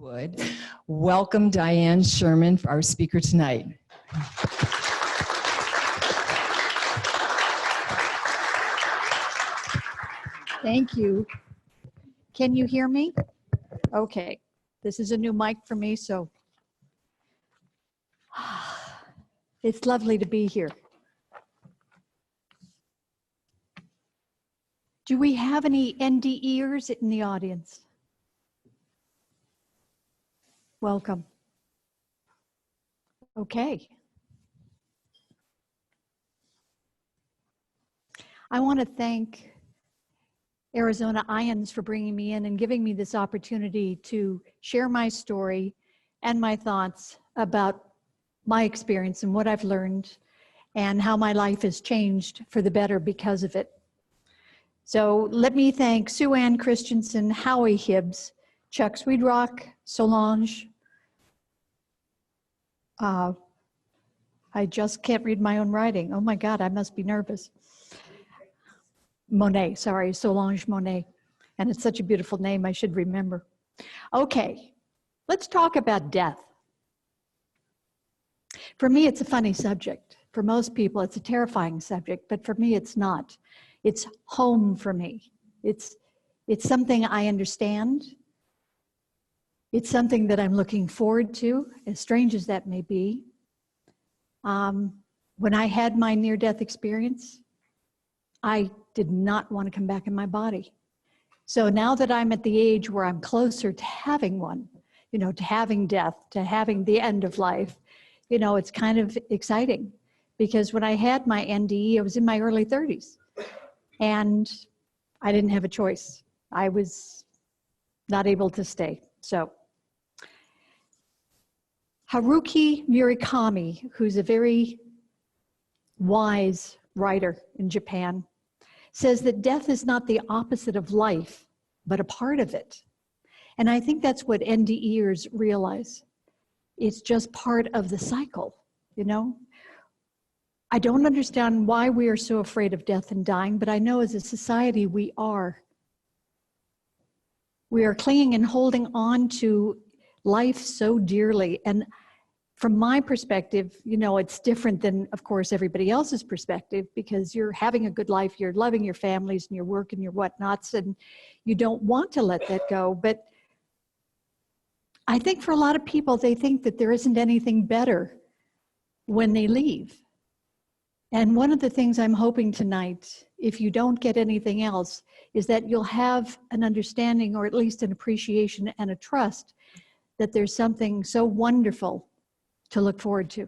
would welcome Dianne Sherman, our speaker tonight. Thank you. Can you hear me? Okay. This is a new mic for me, so it's lovely to be here. Do we have any NDEers in the audience? Welcome. Okay. I want to thank Arizona Ions for bringing me in and giving me this opportunity to share my story and my thoughts about my experience and what I've learned and how my life has changed for the better because of it. So let me thank Sue Ann Christensen, Howie Hibbs, Chuck Swedrock, Solange. I just can't read my own writing. Oh my God, I must be nervous. Monet, sorry, Solange Monet. And it's such a beautiful name, I should remember. Okay, let's talk about death. For me, it's a funny subject. For most people, it's a terrifying subject, but for me, it's not. It's home for me. It's something I understand. It's something that I'm looking forward to, as strange as that may be. When I had my near-death experience, I did not want to come back in my body. So now that I'm at the age where I'm closer to having one, you know, to having death, to having the end of life, you know, it's kind of exciting. Because when I had my NDE, I was in my early 30s. And I didn't have a choice. I was not able to stay. So Haruki Murakami, who's a very wise writer in Japan, says that death is not the opposite of life, but a part of it. And I think that's what NDEers realize. It's just part of the cycle, you know? I don't understand why we are so afraid of death and dying, but I know as a society we are. We are clinging and holding on to life so dearly. And from my perspective, you know, it's different than, of course, everybody else's perspective, because you're having a good life, you're loving your families and your work and your whatnots, and you don't want to let that go. But I think for a lot of people, they think that there isn't anything better when they leave. And one of the things I'm hoping tonight, if you don't get anything else, is that you'll have an understanding, or at least an appreciation and a trust, that there's something so wonderful to look forward to,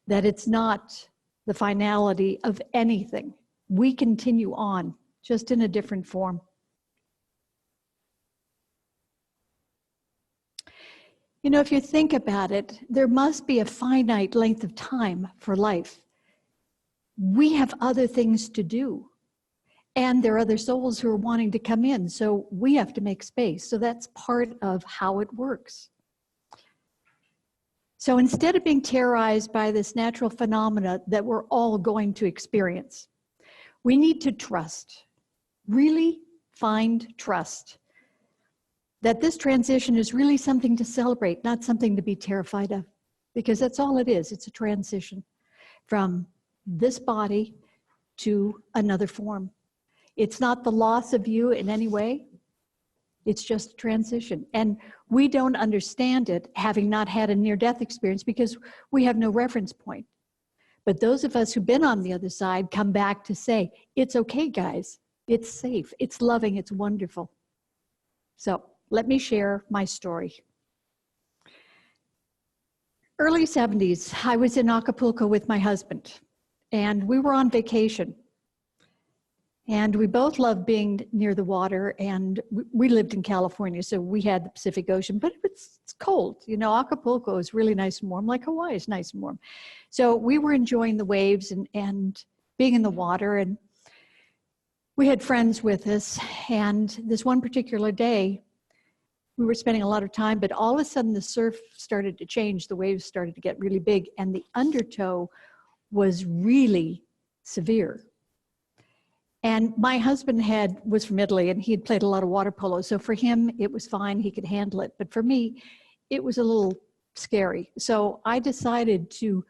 that it's not the finality of anything. We continue on, just in a different form. You know, if you think about it, there must be a finite length of time for life. We have other things to do. And there are other souls who are wanting to come in, so we have to make space. So that's part of how it works. So instead of being terrorized by this natural phenomena that we're all going to experience, we need to trust, really find trust, that this transition is really something to celebrate, not something to be terrified of, because that's all it is. It's a transition from this body to another form. It's not the loss of you in any way. It's just a transition. And we don't understand it, having not had a near-death experience, because we have no reference point. But those of us who've been on the other side come back to say, it's okay, guys. It's safe. It's loving. It's wonderful. So let me share my story. Early 70s, I was in Acapulco with my husband. And we were on vacation. And we both loved being near the water, and we lived in California, so we had the Pacific Ocean, but it's cold. You know, Acapulco is really nice and warm, like Hawaii is nice and warm. So we were enjoying the waves and being in the water, and we had friends with us. And this one particular day, we were spending a lot of time, but all of a sudden the surf started to change, the waves started to get really big, and the undertow was really severe. And my husband was from Italy, and he had played a lot of water polo. So for him, it was fine. He could handle it. But for me, it was a little scary. So I decided to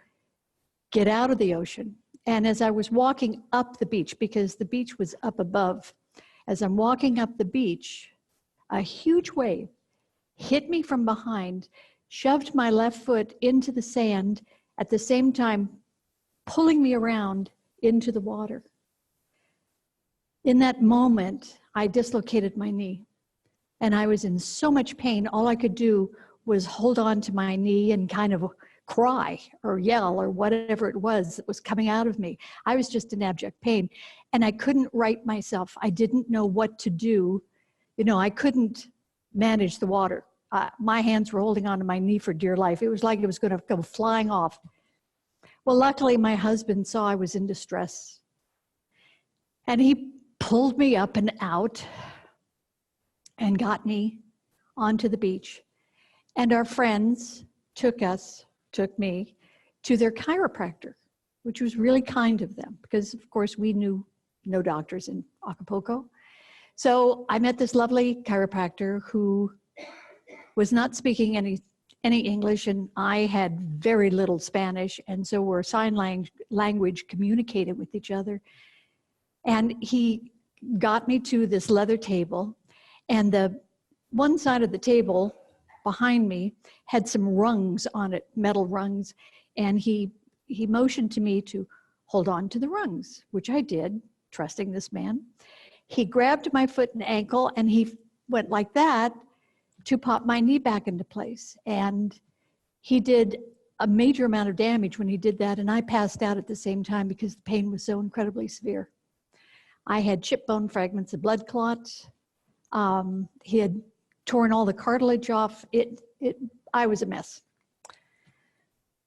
get out of the ocean. And as I was walking up the beach, because the beach was up above, as I'm walking up the beach, a huge wave hit me from behind, shoved my left foot into the sand, at the same time pulling me around into the water. In that moment, I dislocated my knee, and I was in so much pain. All I could do was hold on to my knee and kind of cry or yell or whatever it was that was coming out of me. I was just in abject pain, and I couldn't right myself. I didn't know what to do. You know, I couldn't manage the water. My hands were holding onto my knee for dear life. It was like it was going to go flying off. Well, luckily, my husband saw I was in distress, and he pulled me up and out and got me onto the beach. And our friends took me to their chiropractor, which was really kind of them because, of course, we knew no doctors in Acapulco. So I met this lovely chiropractor who was not speaking any English, and I had very little Spanish, and so we're sign language communicated with each other. And he got me to this leather table, and the one side of the table behind me had some rungs on it, metal rungs, and he motioned to me to hold on to the rungs, which I did, trusting this man. He grabbed my foot and ankle, and he went like that to pop my knee back into place. And he did a major amount of damage when he did that, and I passed out at the same time because the pain was so incredibly severe. I had chip bone fragments, a blood clot. He had torn all the cartilage off. I was a mess.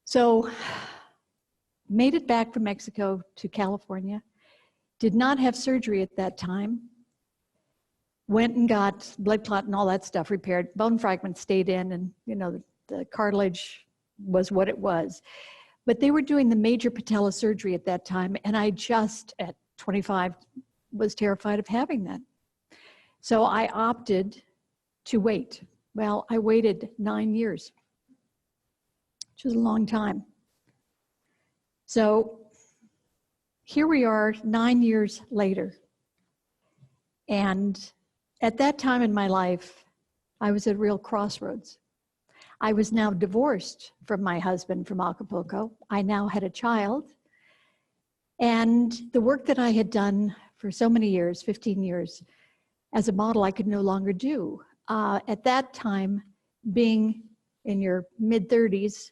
So made it back from Mexico to California. Did not have surgery at that time. Went and got blood clot and all that stuff repaired. Bone fragments stayed in, and you know the cartilage was what it was. But they were doing the major patella surgery at that time, and I just, at 25, was terrified of having that. So I opted to wait. Well, I waited 9 years, which was a long time. So here we are 9 years later. And at that time in my life, I was at a real crossroads. I was now divorced from my husband from Acapulco. I now had a child. And the work that I had done for so many years, 15 years, as a model, I could no longer do. At that time, being in your mid-30s,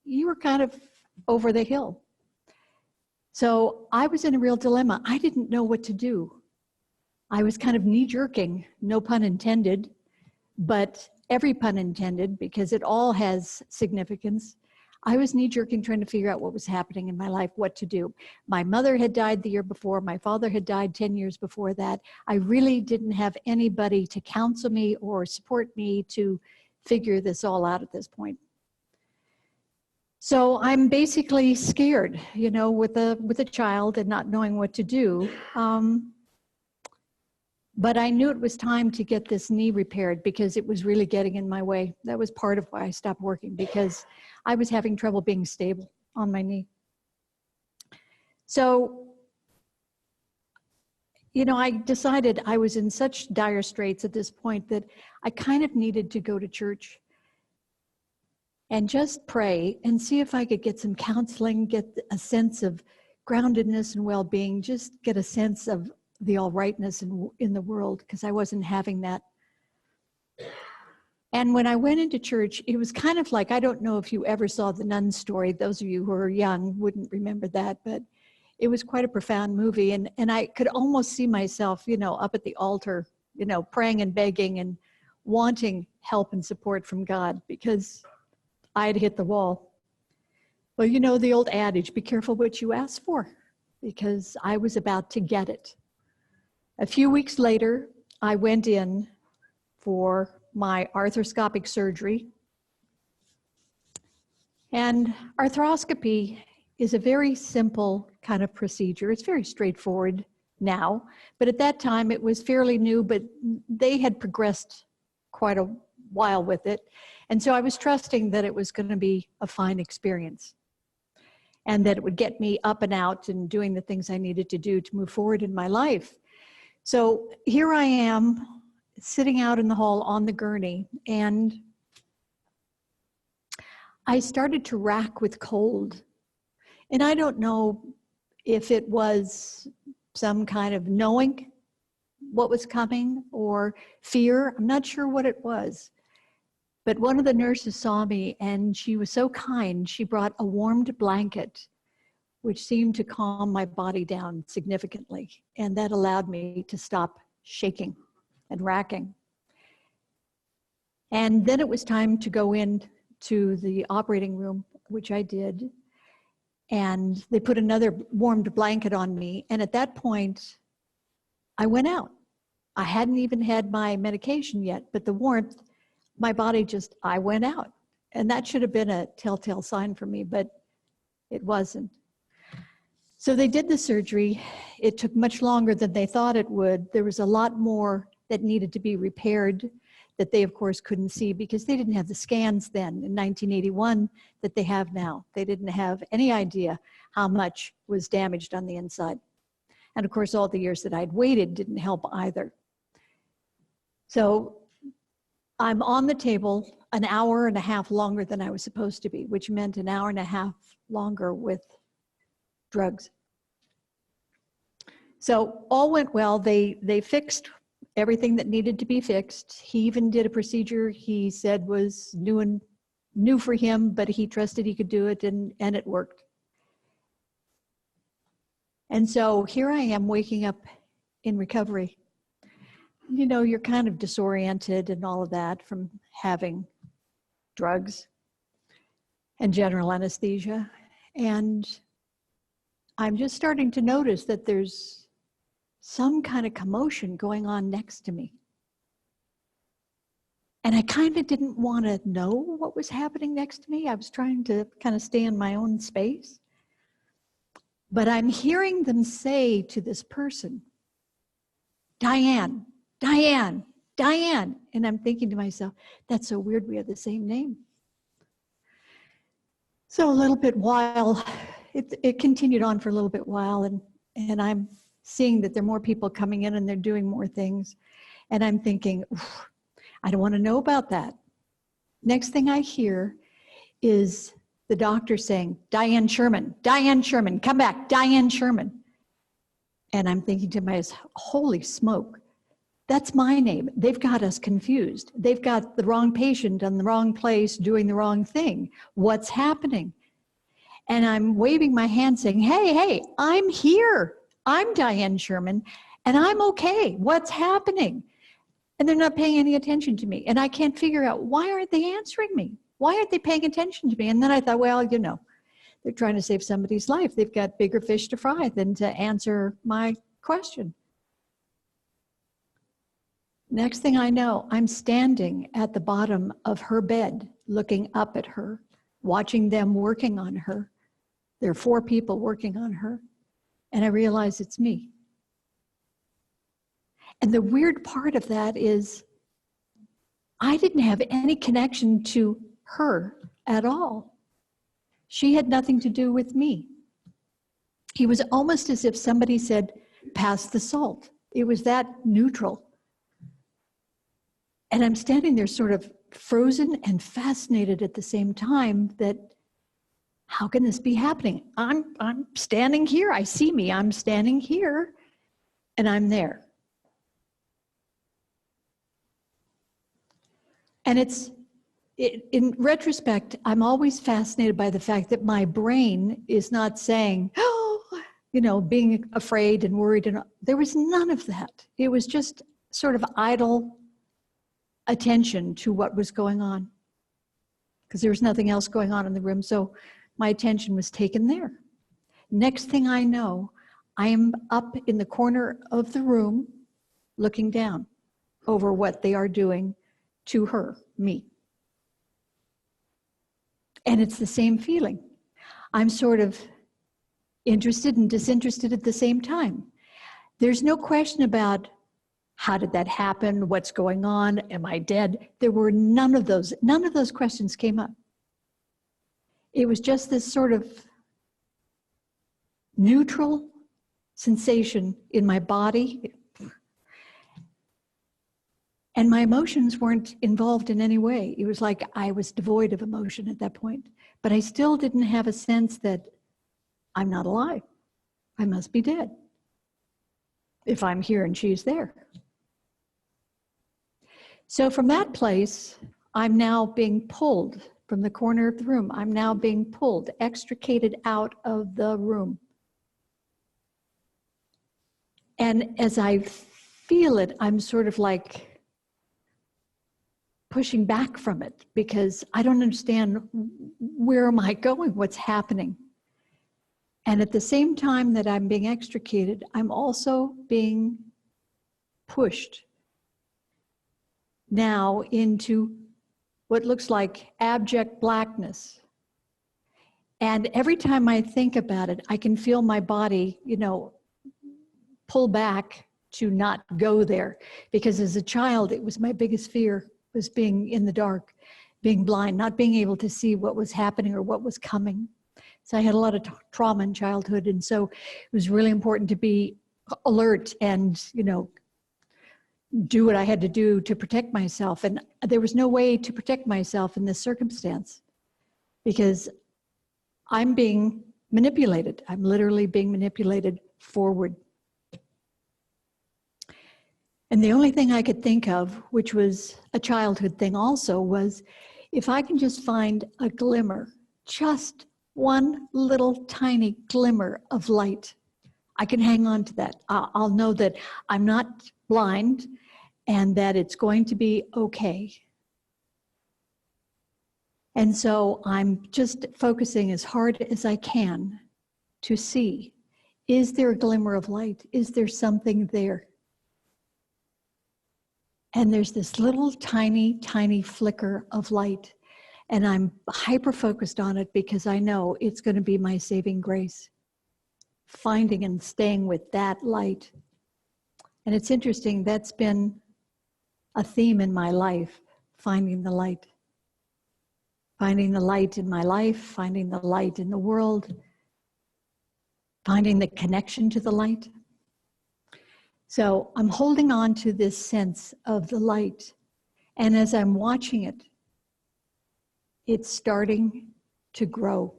you were kind of over the hill. So I was in a real dilemma. I didn't know what to do. I was kind of knee-jerking, no pun intended, but every pun intended, because it all has significance. I was knee-jerking, trying to figure out what was happening in my life, what to do. My mother had died the year before. My father had died 10 years before that. I really didn't have anybody to counsel me or support me to figure this all out at this point. So I'm basically scared, you know, with a child and not knowing what to do. But I knew it was time to get this knee repaired because it was really getting in my way. That was part of why I stopped working, because I was having trouble being stable on my knee. So, you know, I decided I was in such dire straits at this point that I kind of needed to go to church and just pray and see if I could get some counseling, get a sense of groundedness and well-being, just get a sense of the all rightness in the world, because I wasn't having that. And when I went into church, it was kind of like, I don't know if you ever saw The Nun Story. Those of you who are young wouldn't remember that, but it was quite a profound movie. And I could almost see myself, you know, up at the altar, you know, praying and begging and wanting help and support from God, because I had hit the wall. Well, you know the old adage, be careful what you ask for, because I was about to get it. A few weeks later, I went in for my arthroscopic surgery. And arthroscopy is a very simple kind of procedure. It's very straightforward. now. But at that time, it was fairly new, but they had progressed quite a while with it. And so I was trusting that it was going to be a fine experience and that it would get me up and out and doing the things I needed to do to move forward in my life. So here I am sitting out in the hall on the gurney, and I started to rack with cold. And I don't know if it was some kind of knowing what was coming or fear. I'm not sure what it was. But one of the nurses saw me, and she was so kind. She brought a warmed blanket, which seemed to calm my body down significantly. And that allowed me to stop shaking and racking. And then it was time to go in to the operating room, which I did. And they put another warmed blanket on me. And at that point, I went out. I hadn't even had my medication yet, but the warmth, my body just, I went out. And that should have been a telltale sign for me, but it wasn't. So they did the surgery. It took much longer than they thought it would. There was a lot more that needed to be repaired that they, of course, couldn't see because they didn't have the scans then in 1981 that they have now. They didn't have any idea how much was damaged on the inside. And of course, all the years that I'd waited didn't help either. So I'm on the table an hour and a half longer than I was supposed to be, which meant an hour and a half longer with drugs. So all went well. They fixed everything that needed to be fixed. He even did a procedure he said was new for him, but he trusted he could do it, and it worked. And so here I am waking up in recovery. You know, you're kind of disoriented and all of that from having drugs and general anesthesia. And I'm just starting to notice that there's some kind of commotion going on next to me. And I kind of didn't want to know what was happening next to me. I was trying to kind of stay in my own space. But I'm hearing them say to this person, Dianne, Dianne, Dianne. And I'm thinking to myself, that's so weird, we have the same name. So a little bit while, it continued on for a little bit while, and I'm seeing that there are more people coming in and they're doing more things. And I'm thinking, I don't want to know about that. Next thing I hear is the doctor saying, Dianne Sherman, come back, Dianne Sherman. And I'm thinking to myself, holy smoke, that's my name. They've got us confused. They've got the wrong patient in the wrong place doing the wrong thing. What's happening? And I'm waving my hand saying, hey, I'm here. I'm Dianne Sherman, and I'm okay. What's happening? And they're not paying any attention to me. And I can't figure out, why aren't they answering me? Why aren't they paying attention to me? And then I thought, well, you know, they're trying to save somebody's life. They've got bigger fish to fry than to answer my question. Next thing I know, I'm standing at the bottom of her bed, looking up at her, watching them working on her. There are 4 people working on her. And I realize it's me. And the weird part of that is I didn't have any connection to her at all. She had nothing to do with me. It was almost as if somebody said, pass the salt. It was that neutral. And I'm standing there sort of frozen and fascinated at the same time that, how can this be happening? I'm standing here. I see me. I'm standing here, and I'm there. And in retrospect, I'm always fascinated by the fact that my brain is not saying, oh, you know, being afraid and worried. And there was none of that. It was just sort of idle attention to what was going on, because there was nothing else going on in the room. So my attention was taken there. Next thing I know, I am up in the corner of the room looking down over what they are doing to her, me. And it's the same feeling. I'm sort of interested and disinterested at the same time. There's no question about how did that happen? What's going on? Am I dead? There were none of those questions came up. It was just this sort of neutral sensation in my body. And my emotions weren't involved in any way. It was like I was devoid of emotion at that point. But I still didn't have a sense that I'm not alive. I must be dead if I'm here and she's there. So from that place, I'm now being pulled from the corner of the room. I'm now being pulled, extricated out of the room. And as I feel it, I'm sort of like pushing back from it because I don't understand, where am I going? What's happening? And at the same time that I'm being extricated, I'm also being pushed now into what looks like abject blackness. And every time I think about it, I can feel my body, pull back to not go there. Because as a child, it was my biggest fear, was being in the dark, being blind, not being able to see what was happening or what was coming. So I had a lot of trauma in childhood. And so it was really important to be alert and, do what I had to do to protect myself. And there was no way to protect myself in this circumstance because I'm being manipulated. I'm literally being manipulated forward. And the only thing I could think of, which was a childhood thing also, was if I can just find a glimmer, just one little tiny glimmer of light, I can hang on to that. I'll know that I'm not blind and that it's going to be okay. And so I'm just focusing as hard as I can to see, is there a glimmer of light? Is there something there? And there's this little tiny, tiny flicker of light. And I'm hyper-focused on it because I know it's going to be my saving grace. Finding and staying with that light. And it's interesting, that's been a theme in my life, finding the light. Finding the light in my life, finding the light in the world, finding the connection to the light. So I'm holding on to this sense of the light. And as I'm watching it, it's starting to grow.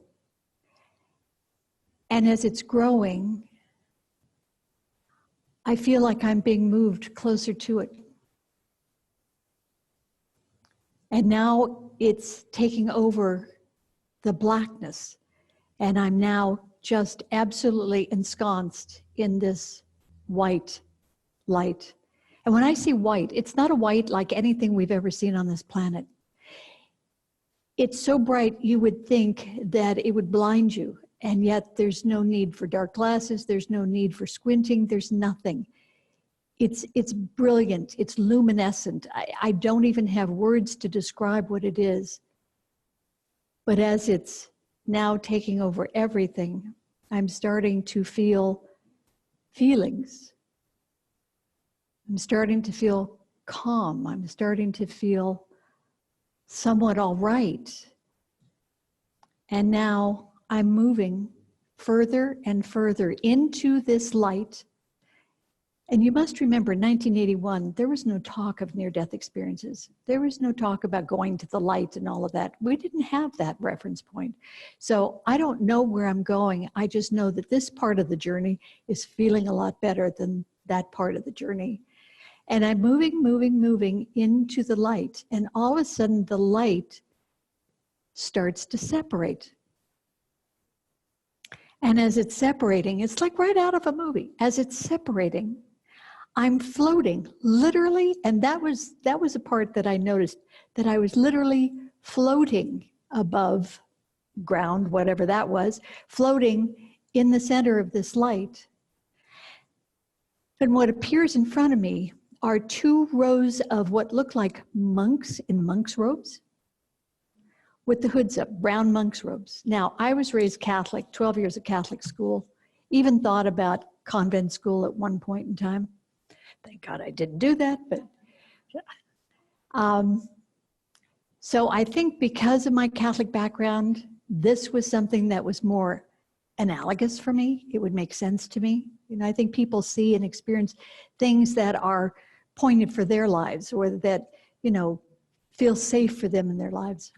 And as it's growing, I feel like I'm being moved closer to it. And now it's taking over the blackness. And I'm now just absolutely ensconced in this white light. And when I see white, it's not a white like anything we've ever seen on this planet. It's so bright you would think that it would blind you. And yet there's no need for dark glasses. There's no need for squinting. There's nothing. It's brilliant. It's luminescent. I don't even have words to describe what it is. But as it's now taking over everything, I'm starting to feel feelings. I'm starting to feel calm. I'm starting to feel somewhat all right. And now I'm moving further and further into this light. And you must remember, in 1981, there was no talk of near-death experiences. There was no talk about going to the light and all of that. We didn't have that reference point. So I don't know where I'm going. I just know that this part of the journey is feeling a lot better than that part of the journey. And I'm moving into the light. And all of a sudden, the light starts to separate. And as it's separating, it's like right out of a movie. As it's separating, I'm floating, literally, and that was a part that I noticed, that I was literally floating above ground, whatever that was, floating in the center of this light. And what appears in front of me are two rows of what look like monks in monks' robes with the hoods up, brown monks' robes. Now, I was raised Catholic, 12 years of Catholic school, even thought about convent school at one point in time. Thank God I didn't do that, but so I think because of my Catholic background, this was something that was more analogous for me. It would make sense to me. You know, I think people see and experience things that are pointed for their lives, or that, you know, feel safe for them in their lives.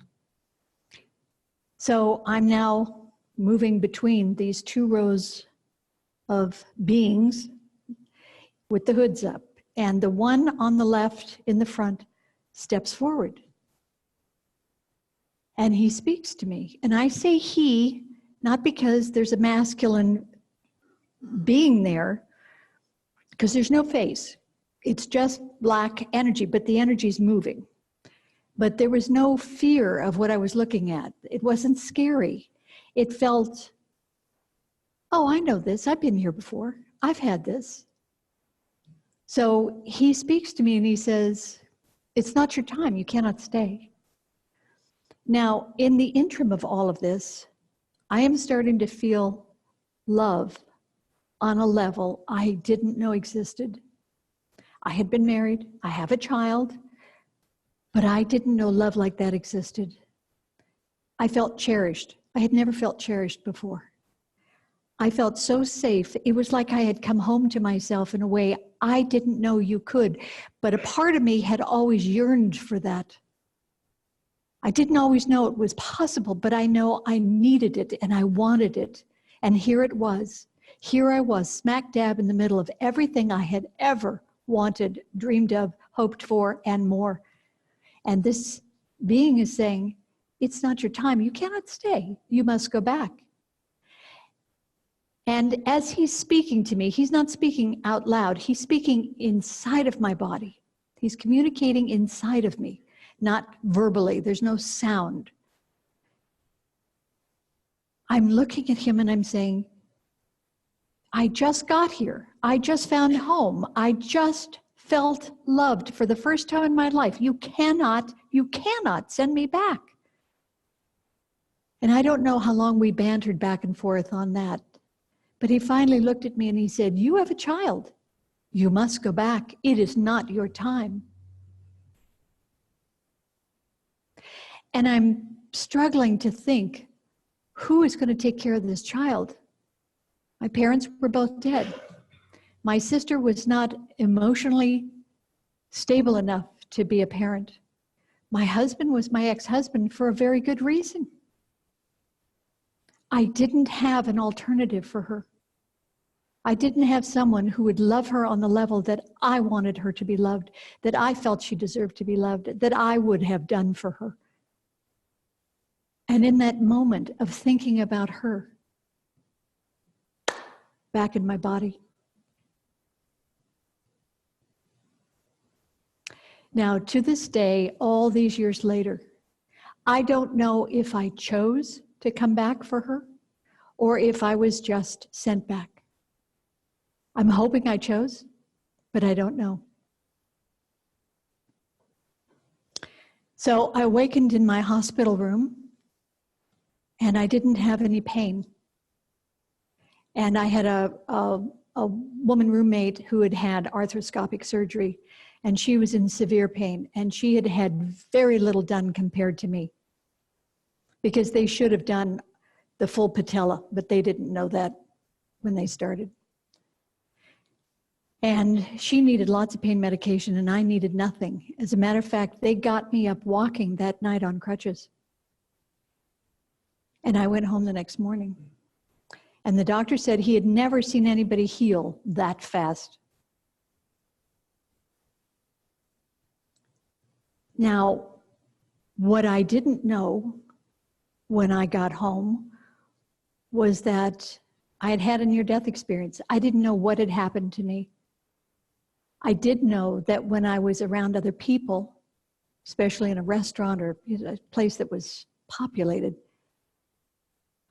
So I'm now moving between these two rows of beings with the hoods up. And the one on the left in the front steps forward. And he speaks to me. And I say he, not because there's a masculine being there, because there's no face. It's just black energy, but the energy's moving. But there was no fear of what I was looking at. It wasn't scary. It felt, oh, I know this. I've been here before. I've had this. So he speaks to me and he says, it's not your time. You cannot stay. Now, in the interim of all of this, I am starting to feel love on a level I didn't know existed. I had been married. I have a child. But I didn't know love like that existed. I felt cherished. I had never felt cherished before. I felt so safe. It was like I had come home to myself in a way I didn't know you could. But a part of me had always yearned for that. I didn't always know it was possible, but I know I needed it and I wanted it. And here it was. Here I was, smack dab in the middle of everything I had ever wanted, dreamed of, hoped for, and more. And this being is saying, it's not your time. You cannot stay. You must go back. And as he's speaking to me, he's not speaking out loud. He's speaking inside of my body. He's communicating inside of me, not verbally. There's no sound. I'm looking at him and I'm saying, I just got here. I just found home. I just felt loved for the first time in my life. You cannot send me back. And I don't know how long we bantered back and forth on that. But he finally looked at me and he said, you have a child. You must go back. It is not your time. And I'm struggling to think, who is going to take care of this child? My parents were both dead. My sister was not emotionally stable enough to be a parent. My husband was my ex-husband for a very good reason. I didn't have an alternative for her. I didn't have someone who would love her on the level that I wanted her to be loved, that I felt she deserved to be loved, that I would have done for her. And in that moment of thinking about her, back in my body. Now, to this day, all these years later, I don't know if I chose to come back for her or if I was just sent back. I'm hoping I chose, but I don't know. So I awakened in my hospital room and I didn't have any pain. And I had a woman roommate who had had arthroscopic surgery, and she was in severe pain, and she had had very little done compared to me, because they should have done the full patella, but they didn't know that when they started. And she needed lots of pain medication, and I needed nothing. As a matter of fact, they got me up walking that night on crutches. And I went home the next morning. And the doctor said he had never seen anybody heal that fast. Now, what I didn't know when I got home was that I had had a near-death experience. I didn't know what had happened to me. I did know that when I was around other people, especially in a restaurant or a place that was populated,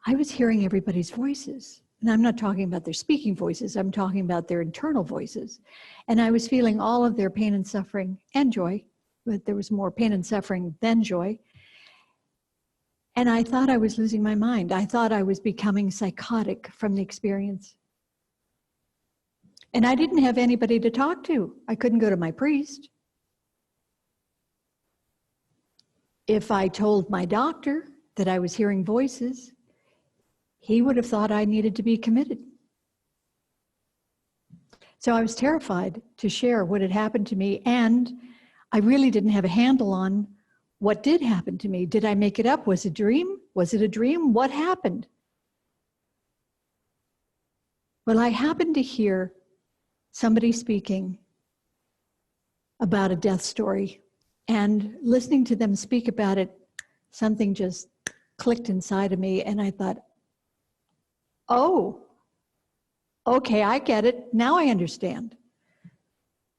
I was hearing everybody's voices. And I'm not talking about their speaking voices, I'm talking about their internal voices. And I was feeling all of their pain and suffering and joy, but there was more pain and suffering than joy. And I thought I was losing my mind. I thought I was becoming psychotic from the experience. And I didn't have anybody to talk to. I couldn't go to my priest. If I told my doctor that I was hearing voices, he would have thought I needed to be committed. So I was terrified to share what had happened to me, and I really didn't have a handle on what did happen to me. Did I make it up? Was it a dream? Was it a dream? What happened? Well, I happened to hear somebody speaking about a death story, and listening to them speak about it, something just clicked inside of me, and I thought, oh, okay, I get it. Now I understand.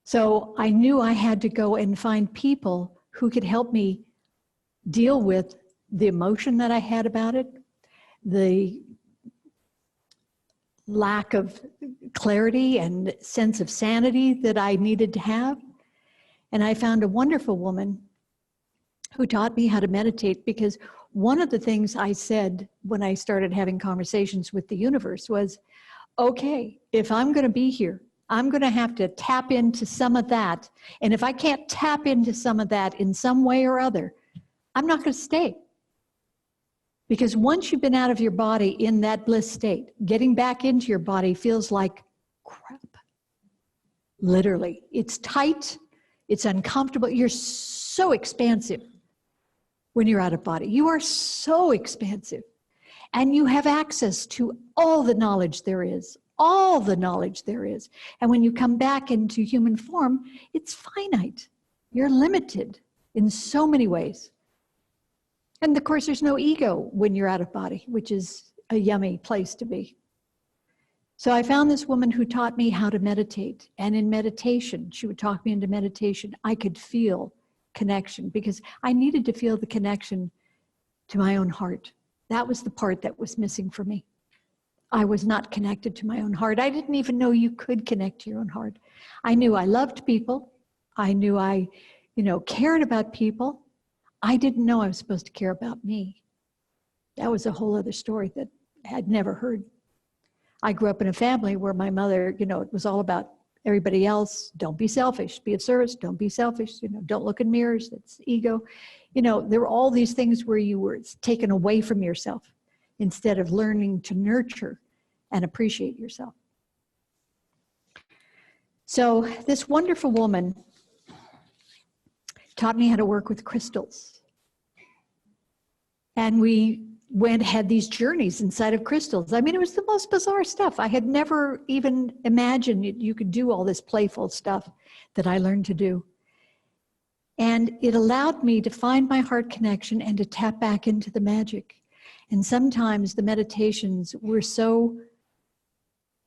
So I knew I had to go and find people who could help me deal with the emotion that I had about it, the lack of clarity and sense of sanity that I needed to have. And I found a wonderful woman who taught me how to meditate, because one of the things I said when I started having conversations with the universe was, okay, if I'm going to be here, I'm going to have to tap into some of that. And if I can't tap into some of that in some way or other, I'm not going to stay. Because once you've been out of your body in that bliss state, getting back into your body feels like crap. Literally. It's tight. It's uncomfortable. You're so expansive when you're out of body. You are so expansive. And you have access to all the knowledge there is. All the knowledge there is. And when you come back into human form, it's finite. You're limited in so many ways. And of course, there's no ego when you're out of body, which is a yummy place to be. So I found this woman who taught me how to meditate. And in meditation, she would talk me into meditation. I could feel connection, because I needed to feel the connection to my own heart. That was the part that was missing for me. I was not connected to my own heart. I didn't even know you could connect to your own heart. I knew I loved people. I knew I, cared about people. I didn't know I was supposed to care about me. That was a whole other story that I had never heard. I grew up in a family where my mother, it was all about everybody else. Don't be selfish, be of service, don't be selfish, don't look in mirrors, that's ego. There were all these things where you were taken away from yourself instead of learning to nurture and appreciate yourself. So this wonderful woman taught me how to work with crystals. And we had these journeys inside of crystals. I mean, it was the most bizarre stuff. I had never even imagined you could do all this playful stuff that I learned to do. And it allowed me to find my heart connection and to tap back into the magic. And sometimes the meditations were so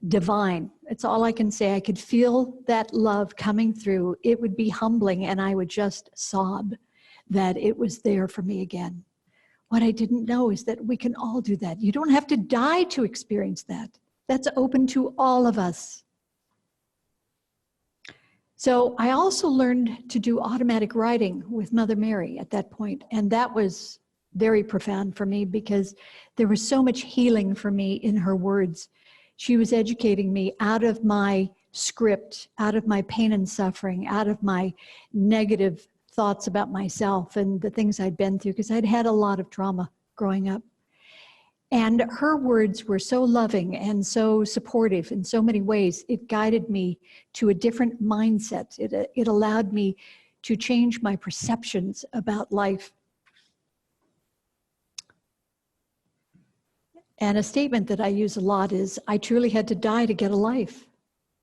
divine. It's all I can say. I could feel that love coming through. It would be humbling, and I would just sob that it was there for me again. What I didn't know is that we can all do that. You don't have to die to experience that. That's open to all of us. So I also learned to do automatic writing with Mother Mary at that point, and that was very profound for me, because there was so much healing for me in her words. She was educating me out of my script, out of my pain and suffering, out of my negative thoughts about myself and the things I'd been through, because I'd had a lot of trauma growing up. And her words were so loving and so supportive in so many ways. It guided me to a different mindset. It allowed me to change my perceptions about life. And a statement that I use a lot is, I truly had to die to get a life.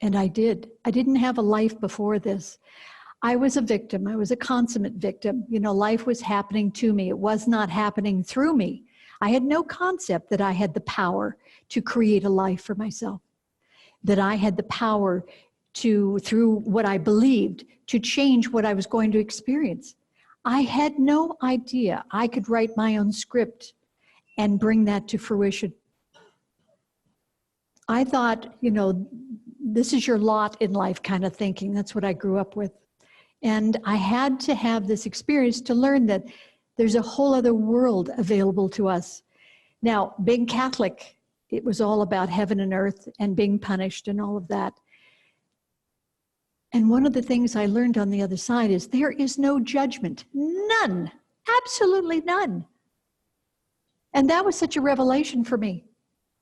And I did. I didn't have a life before this. I was a victim. I was a consummate victim. Life was happening to me. It was not happening through me. I had no concept that I had the power to create a life for myself, that I had the power to, through what I believed, to change what I was going to experience. I had no idea I could write my own script and bring that to fruition. I thought, this is your lot in life kind of thinking. That's what I grew up with. And I had to have this experience to learn that there's a whole other world available to us. Now, being Catholic, it was all about heaven and earth and being punished and all of that. And one of the things I learned on the other side is there is no judgment. None. Absolutely none. And that was such a revelation for me,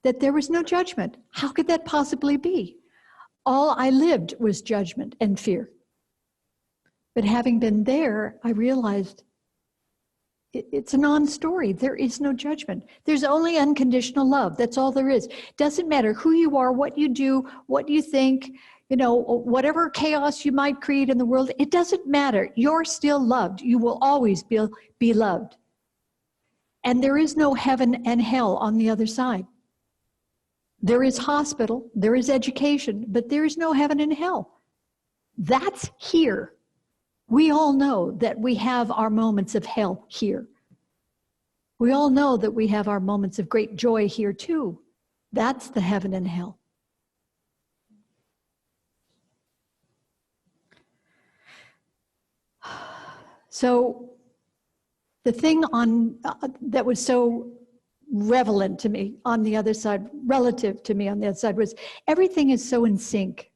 that there was no judgment. How could that possibly be? All I lived was judgment and fear. But having been there, I realized it's a non-story. There is no judgment. There's only unconditional love. That's all there is. Doesn't matter who you are, what you do, what you think, whatever chaos you might create in the world, it doesn't matter. You're still loved. You will always be loved. And there is no heaven and hell on the other side. There is hospital, there is education, but there is no heaven and hell. That's here. We all know that we have our moments of hell here. We all know that we have our moments of great joy here too. That's the heaven and hell. So the thing that was so relevant to me on the other side, relative to me on the other side, was everything is so in sync.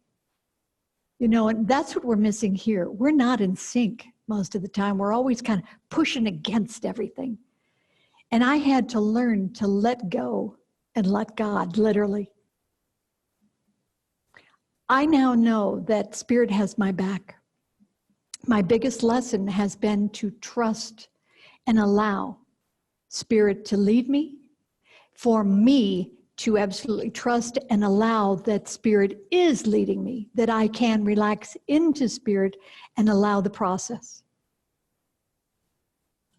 And that's what we're missing here. We're not in sync most of the time. We're always kind of pushing against everything. And I had to learn to let go and let God, literally. I now know that Spirit has my back. My biggest lesson has been to trust and allow Spirit to lead me, for me to absolutely trust and allow that Spirit is leading me, that I can relax into Spirit and allow the process.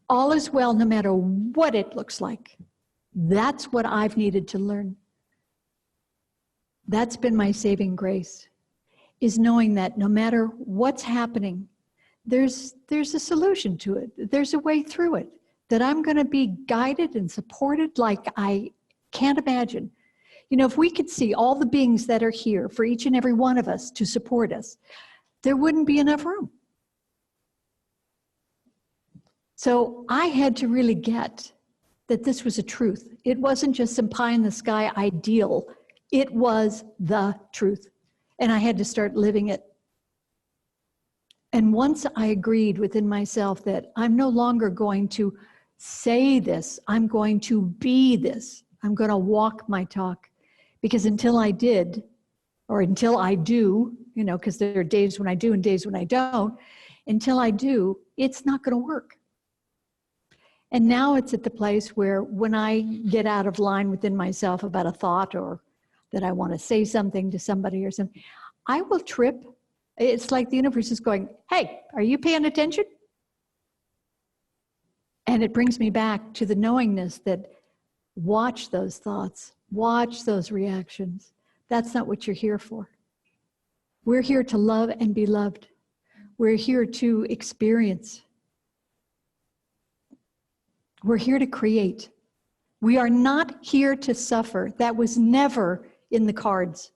All is well no matter what it looks like. That's what I've needed to learn. That's been my saving grace, is knowing that no matter what's happening, there's a solution to it. There's a way through it, that I'm going to be guided and supported like I can't imagine. If we could see all the beings that are here for each and every one of us to support us, there wouldn't be enough room. So I had to really get that this was a truth. It wasn't just some pie in the sky ideal. It was the truth. And I had to start living it. And once I agreed within myself that I'm no longer going to say this, I'm going to be this. I'm going to walk my talk. Because until I did, or until I do, because there are days when I do and days when I don't, until I do, it's not going to work. And now it's at the place where when I get out of line within myself about a thought, or that I want to say something to somebody or something, I will trip. It's like the universe is going, hey, are you paying attention? And it brings me back to the knowingness that watch those thoughts, watch those reactions. That's not what you're here for. We're here to love and be loved. We're here to experience. We're here to create. We are not here to suffer. That was never in the cards.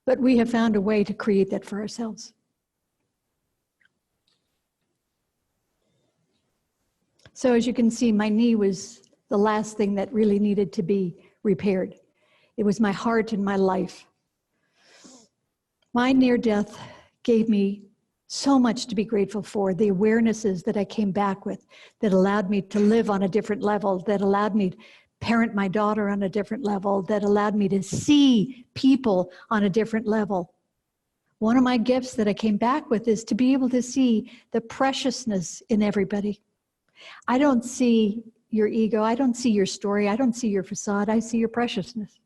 But we have found a way to create that for ourselves. So as you can see, my knee was the last thing that really needed to be repaired. It was my heart and my life. My near death gave me so much to be grateful for. The awarenesses that I came back with that allowed me to live on a different level, that allowed me to parent my daughter on a different level, that allowed me to see people on a different level. One of my gifts that I came back with is to be able to see the preciousness in everybody. I don't see your ego. I don't see your story. I don't see your facade. I see your preciousness.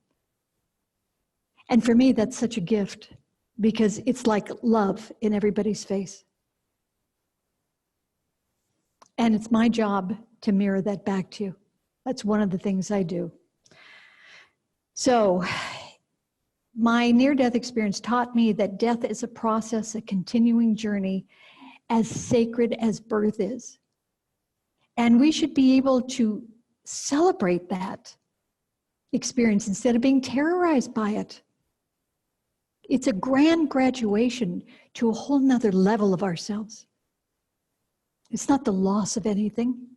And for me, that's such a gift because it's like love in everybody's face. And it's my job to mirror that back to you. That's one of the things I do. So my near-death experience taught me that death is a process, a continuing journey, as sacred as birth is. And we should be able to celebrate that experience instead of being terrorized by it. It's a grand graduation to a whole nother level of ourselves. It's not the loss of anything.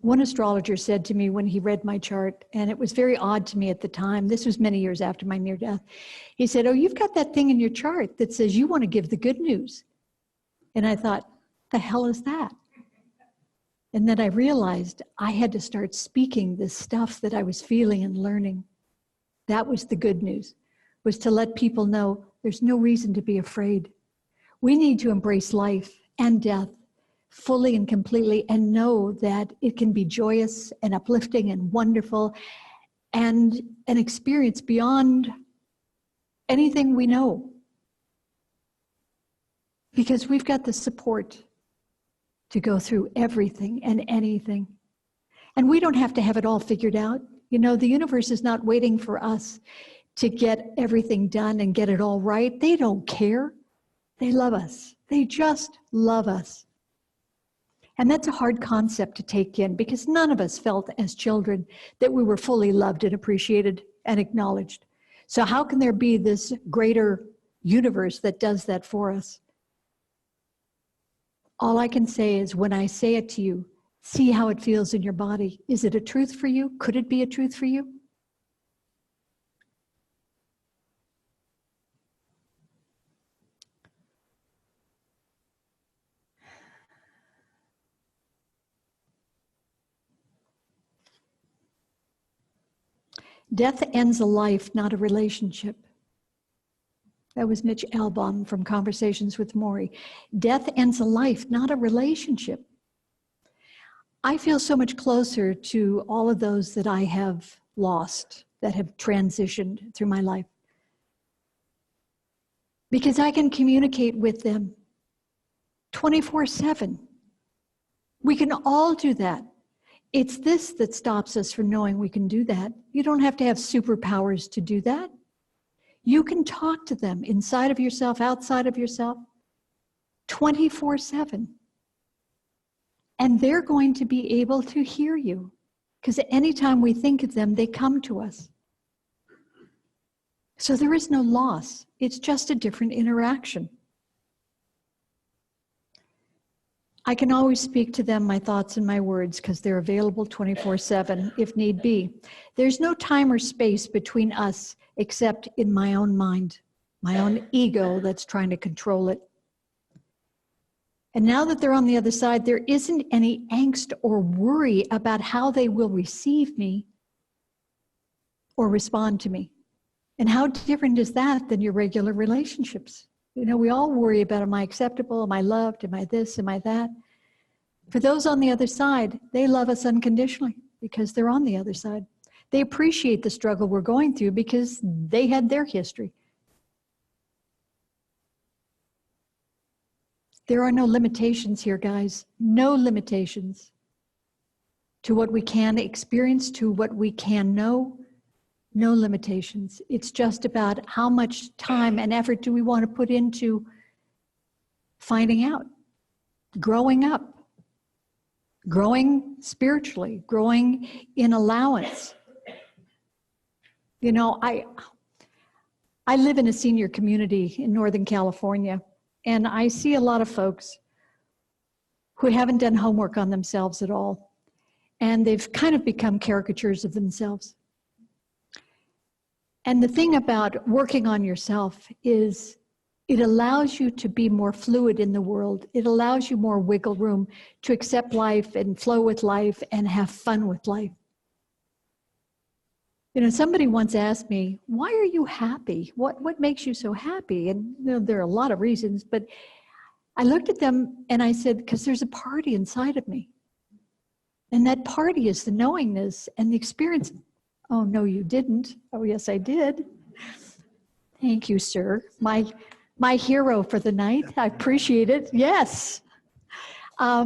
One astrologer said to me when he read my chart, and it was very odd to me at the time, this was many years after my near death, he said, "Oh, you've got that thing in your chart that says you want to give the good news." And I thought, the hell is that? And then I realized I had to start speaking this stuff that I was feeling and learning. That was the good news, was to let people know there's no reason to be afraid. We need to embrace life and death fully and completely and know that it can be joyous and uplifting and wonderful and an experience beyond anything we know. Because we've got the support to go through everything and anything. And we don't have to have it all figured out. You know, the universe is not waiting for us to get everything done and get it all right. They don't care. They love us. They just love us. And that's a hard concept to take in because none of us felt as children that we were fully loved and appreciated and acknowledged. So how can there be this greater universe that does that for us? All I can say is when I say it to you, see how it feels in your body. Is it a truth for you? Could it be a truth for you? Death ends a life, not a relationship. That was Mitch Albom from Conversations with Maury. Death ends a life, not a relationship. I feel so much closer to all of those that I have lost, that have transitioned through my life. Because I can communicate with them 24/7. We can all do that. It's this that stops us from knowing we can do that. You don't have to have superpowers to do that. You can talk to them inside of yourself, outside of yourself, 24/7. And they're going to be able to hear you. Because anytime we think of them, they come to us. So there is no loss. It's just a different interaction. I can always speak to them, my thoughts and my words, because they're available 24/7 if need be. There's no time or space between us except in my own mind, my own ego that's trying to control it. And now that they're on the other side, there isn't any angst or worry about how they will receive me or respond to me. And how different is that than your regular relationships? You know, we all worry about, am I acceptable? Am I loved? Am I this? Am I that? For those on the other side, they love us unconditionally because they're on the other side. They appreciate the struggle we're going through because they had their history. There are no limitations here, guys. No limitations to what we can experience, to what we can know. No limitations. It's just about how much time and effort do we want to put into finding out, growing up, growing spiritually, growing in allowance. You know, I live in a senior community in Northern California, and I see a lot of folks who haven't done homework on themselves at all, and they've kind of become caricatures of themselves. And the thing about working on yourself is it allows you to be more fluid in the world. It allows you more wiggle room to accept life and flow with life and have fun with life. You know, somebody once asked me, why are you happy? What makes you so happy? And you know, there are a lot of reasons, but I looked at them and I said, because there's a party inside of me. And that party is the knowingness and the experience. Oh, no, you didn't. Oh, yes, I did. Thank you, sir. My hero for the night. I appreciate it. Yes. I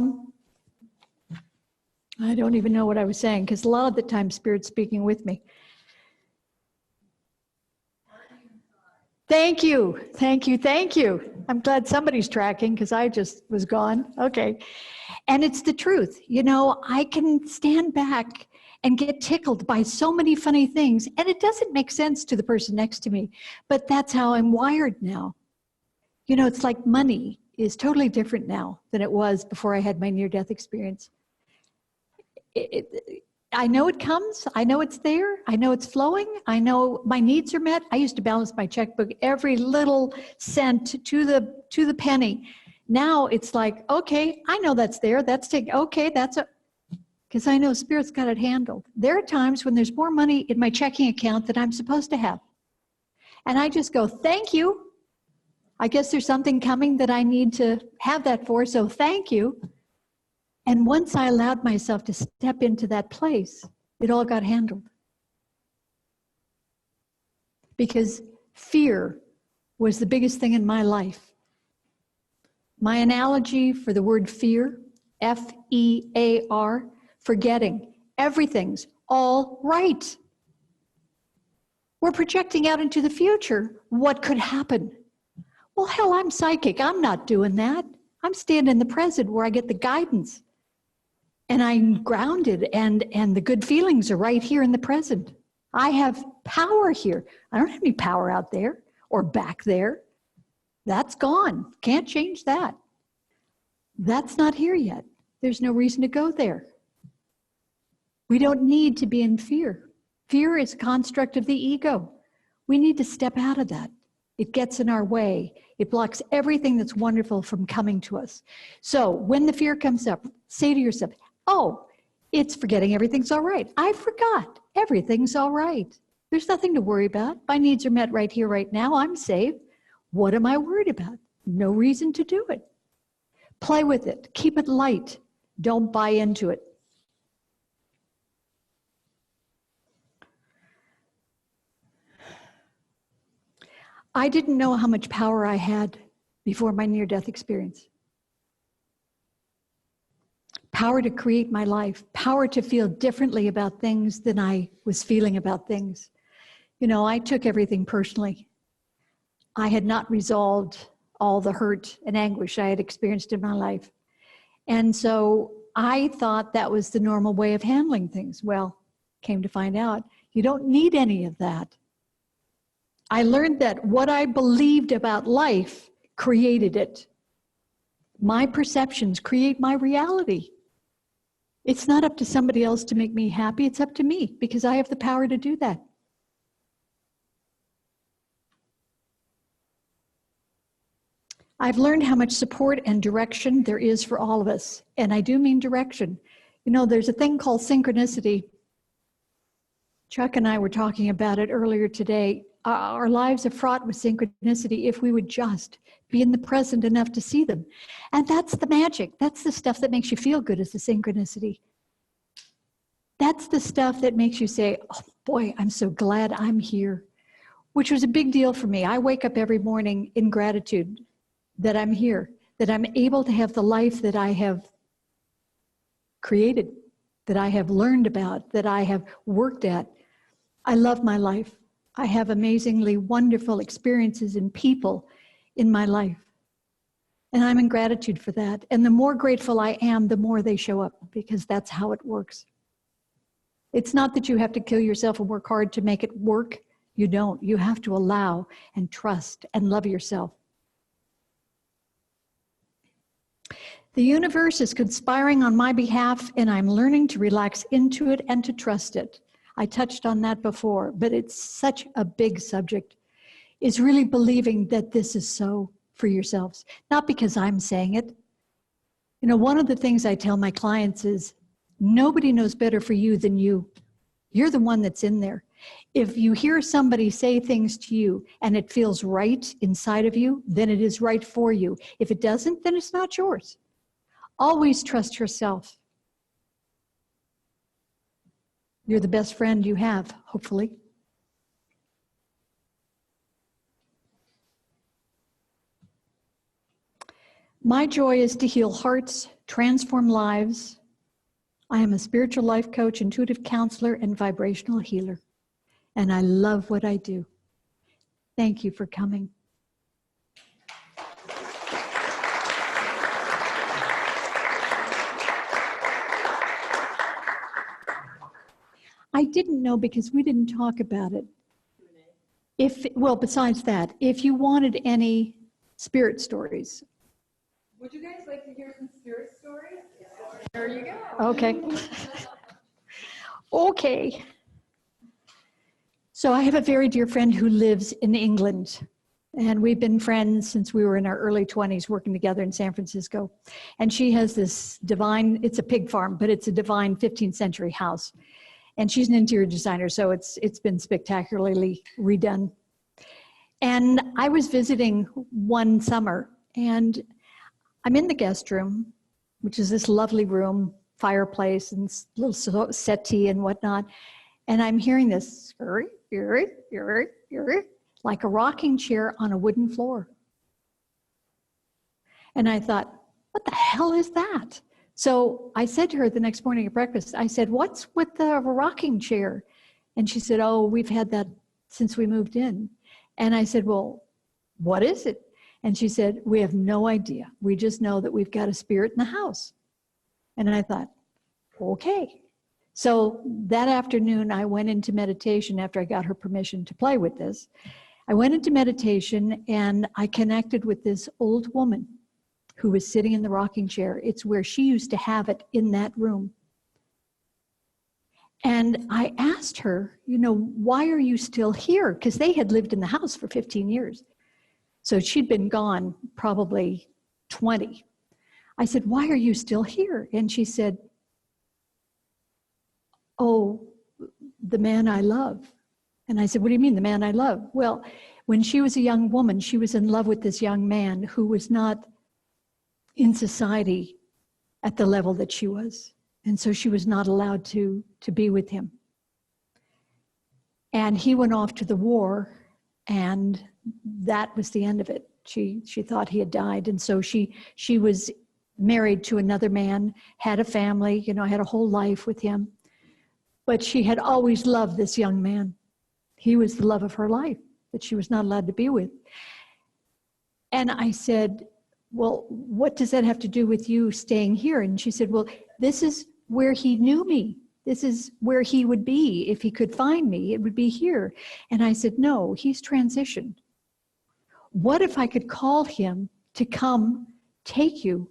don't even know what I was saying because a lot of the time Spirit's speaking with me. Thank you. Thank you. Thank you. I'm glad somebody's tracking because I just was gone. Okay. And it's the truth. You know, I can stand back and get tickled by so many funny things, and it doesn't make sense to the person next to me, but that's how I'm wired now. You know, it's like money is totally different now than it was before I had my near-death experience. I know it comes. I know it's there. I know it's flowing. I know my needs are met. I used to balance my checkbook every little cent to the penny. Now it's like, okay, I know that's there. That's taken. Okay, that's a, because I know Spirit's got it handled. There are times when there's more money in my checking account than I'm supposed to have. And I just go, thank you. I guess there's something coming that I need to have that for, so thank you. And once I allowed myself to step into that place, it all got handled. Because fear was the biggest thing in my life. My analogy for the word fear, F-E-A-R, forgetting. Everything's all right. We're projecting out into the future what could happen. Well, hell, I'm psychic. I'm not doing that. I'm standing in the present where I get the guidance. And I'm grounded, and the good feelings are right here in the present. I have power here. I don't have any power out there or back there. That's gone. Can't change that. That's not here yet. There's no reason to go there. We don't need to be in fear. Fear is a construct of the ego. We need to step out of that. It gets in our way. It blocks everything that's wonderful from coming to us. So when the fear comes up, say to yourself, oh, it's forgetting everything's all right. I forgot. Everything's all right. There's nothing to worry about. My needs are met right here, right now. I'm safe. What am I worried about? No reason to do it. Play with it. Keep it light. Don't buy into it. I didn't know how much power I had before my near-death experience. Power to create my life, power to feel differently about things than I was feeling about things. You know, I took everything personally. I had not resolved all the hurt and anguish I had experienced in my life. And so I thought that was the normal way of handling things. Well, came to find out, you don't need any of that. I learned that what I believed about life created it. My perceptions create my reality. It's not up to somebody else to make me happy. It's up to me because I have the power to do that. I've learned how much support and direction there is for all of us. And I do mean direction. You know, there's a thing called synchronicity. Chuck and I were talking about it earlier today. Our lives are fraught with synchronicity if we would just be in the present enough to see them. And that's the magic. That's the stuff that makes you feel good, is the synchronicity. That's the stuff that makes you say, oh boy, I'm so glad I'm here, which was a big deal for me. I wake up every morning in gratitude that I'm here, that I'm able to have the life that I have created, that I have learned about, that I have worked at. I love my life. I have amazingly wonderful experiences and people in my life. And I'm in gratitude for that. And the more grateful I am, the more they show up, because that's how it works. It's not that you have to kill yourself and work hard to make it work. You don't. You have to allow and trust and love yourself. The universe is conspiring on my behalf, and I'm learning to relax into it and to trust it. I touched on that before, but it's such a big subject. It's really believing that this is so for yourselves, not because I'm saying it. You know, one of the things I tell my clients is, nobody knows better for you than you. You're the one that's in there. If you hear somebody say things to you and it feels right inside of you, then it is right for you. If it doesn't, then it's not yours. Always trust yourself. You're the best friend you have, hopefully. My joy is to heal hearts, transform lives. I am a spiritual life coach, intuitive counselor, and vibrational healer. And I love what I do. Thank you for coming. I didn't know because we didn't talk about it. Well, besides that, if you wanted any spirit stories. Would you guys like to hear some spirit stories? There you go. Okay. Okay. So I have a very dear friend who lives in England, and we've been friends since we were in our early 20s working together in San Francisco. And she has this divine, it's a pig farm, but it's a divine 15th century house. And she's an interior designer, so it's been spectacularly redone. And I was visiting one summer, and I'm in the guest room, which is this lovely room, fireplace and little settee and whatnot. And I'm hearing this scurry, like a rocking chair on a wooden floor. And I thought, what the hell is that? So I said to her the next morning at breakfast, I said, what's with the rocking chair? And she said, oh, we've had that since we moved in. And I said, well, what is it? And she said, we have no idea. We just know that we've got a spirit in the house. And I thought, okay. So that afternoon, I went into meditation after I got her permission to play with this. I went into meditation and I connected with this old woman who was sitting in the rocking chair. It's where she used to have it in that room. And I asked her, you know, why are you still here? Because they had lived in the house for 15 years. So she'd been gone probably 20. I said, why are you still here? And she said, oh, the man I love. And I said, what do you mean, the man I love? Well, when she was a young woman, she was in love with this young man who was not in society at the level that she was. And so she was not allowed to be with him. And he went off to the war, and that was the end of it. She thought he had died. And so she was married to another man, had a family, you know, had a whole life with him. But she had always loved this young man. He was the love of her life that she was not allowed to be with. And I said, well, what does that have to do with you staying here? And she said, well, this is where he knew me. This is where he would be. If he could find me, it would be here. And I said, no, he's transitioned. What if I could call him to come take you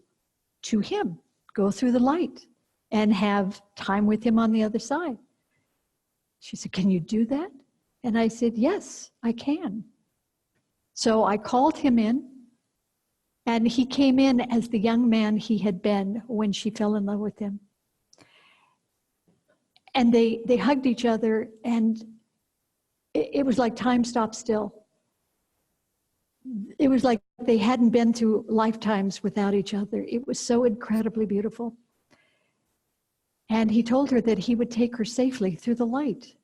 to him, go through the light, and have time with him on the other side? She said, can you do that? And I said, yes, I can. So I called him in, and he came in as the young man he had been when she fell in love with him. And they hugged each other, and it was like time stopped still. It was like they hadn't been through lifetimes without each other. It was so incredibly beautiful. And he told her that he would take her safely through the light.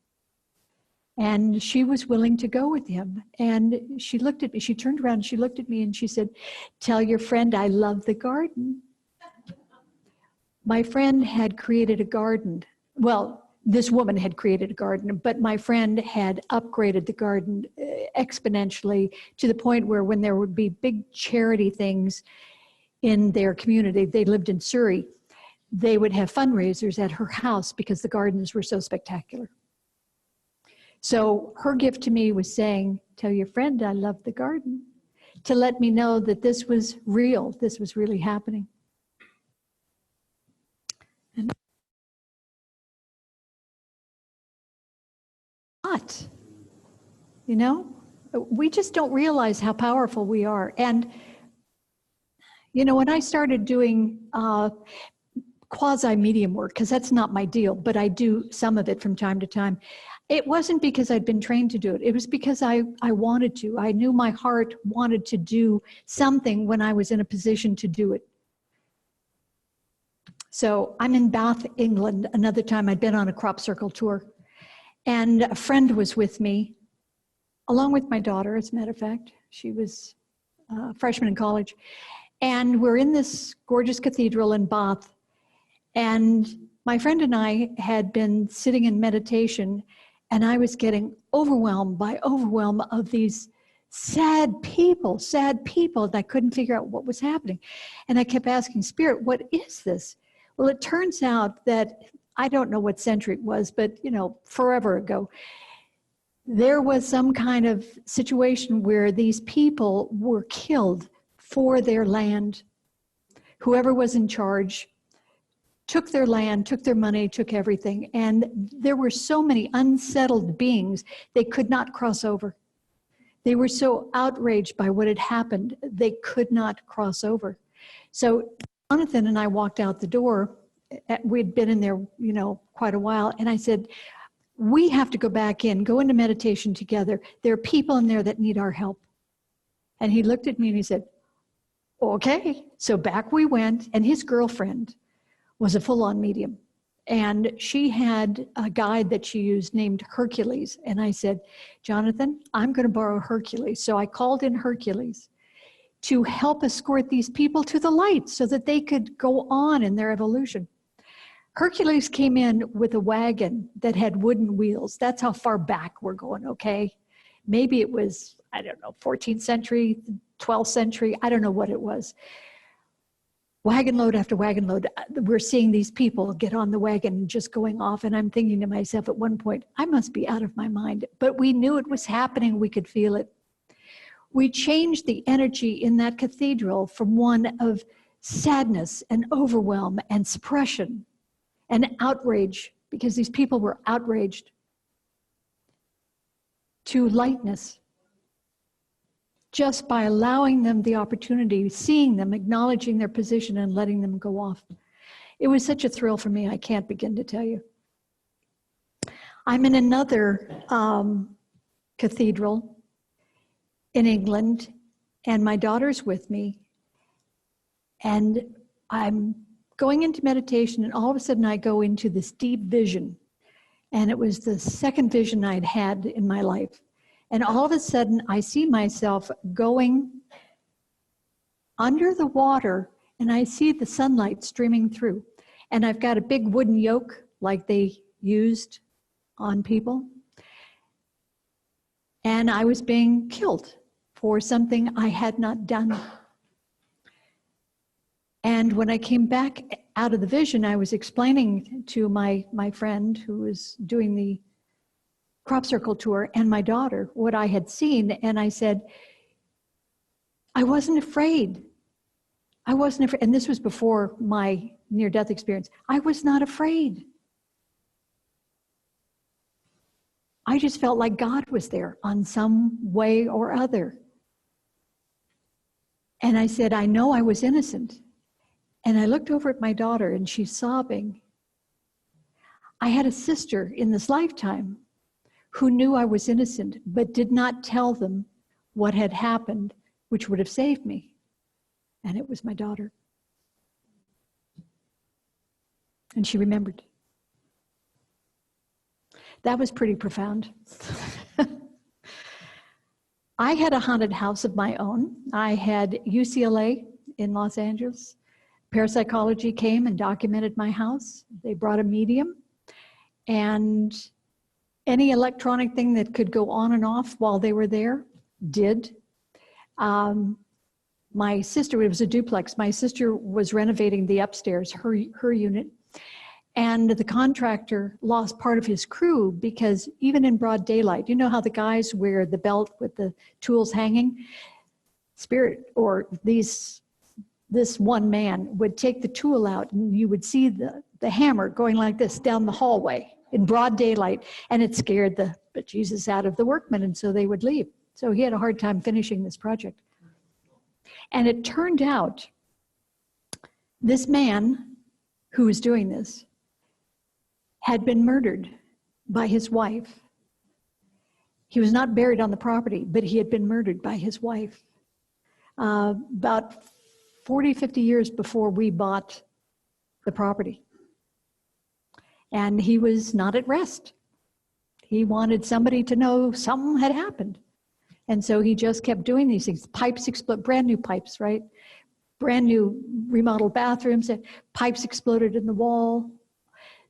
And she was willing to go with him. And she looked at me, she turned around, she looked at me and she said, tell your friend I love the garden. My friend had created a garden. Well, this woman had created a garden, but my friend had upgraded the garden exponentially to the point where when there would be big charity things in their community, they lived in Surrey, they would have fundraisers at her house because the gardens were so spectacular. So her gift to me was saying, tell your friend I love the garden, to let me know that this was real, this was really happening. And but, you know, we just don't realize how powerful we are. And, you know, when I started doing quasi-medium work, because that's not my deal, but I do some of it from time to time, it wasn't because I'd been trained to do it. It was because I wanted to. I knew my heart wanted to do something when I was in a position to do it. So I'm in Bath, England. Another time I'd been on a crop circle tour. And a friend was with me, along with my daughter, as a matter of fact. She was a freshman in college. And we're in this gorgeous cathedral in Bath. And my friend and I had been sitting in meditation, and I was getting overwhelmed by overwhelm of these sad people that I couldn't figure out what was happening. And I kept asking, Spirit, what is this? Well, it turns out that, I don't know what century it was, but, you know, forever ago, there was some kind of situation where these people were killed for their land. Whoever was in charge took their land, took their money, took everything. And there were so many unsettled beings, they could not cross over. They were so outraged by what had happened, they could not cross over. So Jonathan and I walked out the door. We'd been in there, you know, quite a while. And I said, we have to go back in, go into meditation together. There are people in there that need our help. And he looked at me and he said, okay. So back we went, and his girlfriend was a full-on medium. And she had a guide that she used named Hercules. And I said, Jonathan, I'm going to borrow Hercules. So I called in Hercules to help escort these people to the light so that they could go on in their evolution. Hercules came in with a wagon that had wooden wheels. That's how far back we're going, okay? Maybe it was, I don't know, 14th century, 12th century, I don't know what it was. Wagon load after wagon load, we're seeing these people get on the wagon and just going off, and I'm thinking to myself at one point, I must be out of my mind. But we knew it was happening, we could feel it. We changed the energy in that cathedral from one of sadness and overwhelm and suppression and outrage, because these people were outraged, to lightness. Just by allowing them the opportunity, seeing them, acknowledging their position, and letting them go off. It was such a thrill for me, I can't begin to tell you. I'm in another cathedral in England, and my daughter's with me, and I'm going into meditation, and all of a sudden I go into this deep vision, and it was the second vision I'd had in my life. And all of a sudden, I see myself going under the water, and I see the sunlight streaming through. And I've got a big wooden yoke like they used on people. And I was being killed for something I had not done. And when I came back out of the vision, I was explaining to my friend who was doing the crop circle tour and my daughter what I had seen, and I said, I wasn't afraid. I wasn't afraid, and this was before my near-death experience. I was not afraid. I just felt like God was there on some way or other. And I said, I know I was innocent. And I looked over at my daughter, and she's sobbing. I had a sister in this lifetime who knew I was innocent, but did not tell them what had happened, which would have saved me. And it was my daughter. And she remembered. That was pretty profound. I had a haunted house of my own. I had UCLA in Los Angeles. Parapsychology came and documented my house. They brought a medium, and any electronic thing that could go on and off while they were there did. My sister, it was a duplex, my sister was renovating the upstairs, her unit, and the contractor lost part of his crew because even in broad daylight, you know how the guys wear the belt with the tools hanging? Spirit, or this one man would take the tool out, and you would see the hammer going like this down the hallway in broad daylight, and it scared the bejesus out of the workmen, and so they would leave. So he had a hard time finishing this project. And it turned out this man who was doing this had been murdered by his wife. He was not buried on the property, but he had been murdered by his wife about 40, 50 years before we bought the property. And he was not at rest. He wanted somebody to know something had happened. And so he just kept doing these things. Pipes explode, brand new pipes, right? Brand new remodeled bathrooms, pipes exploded in the wall.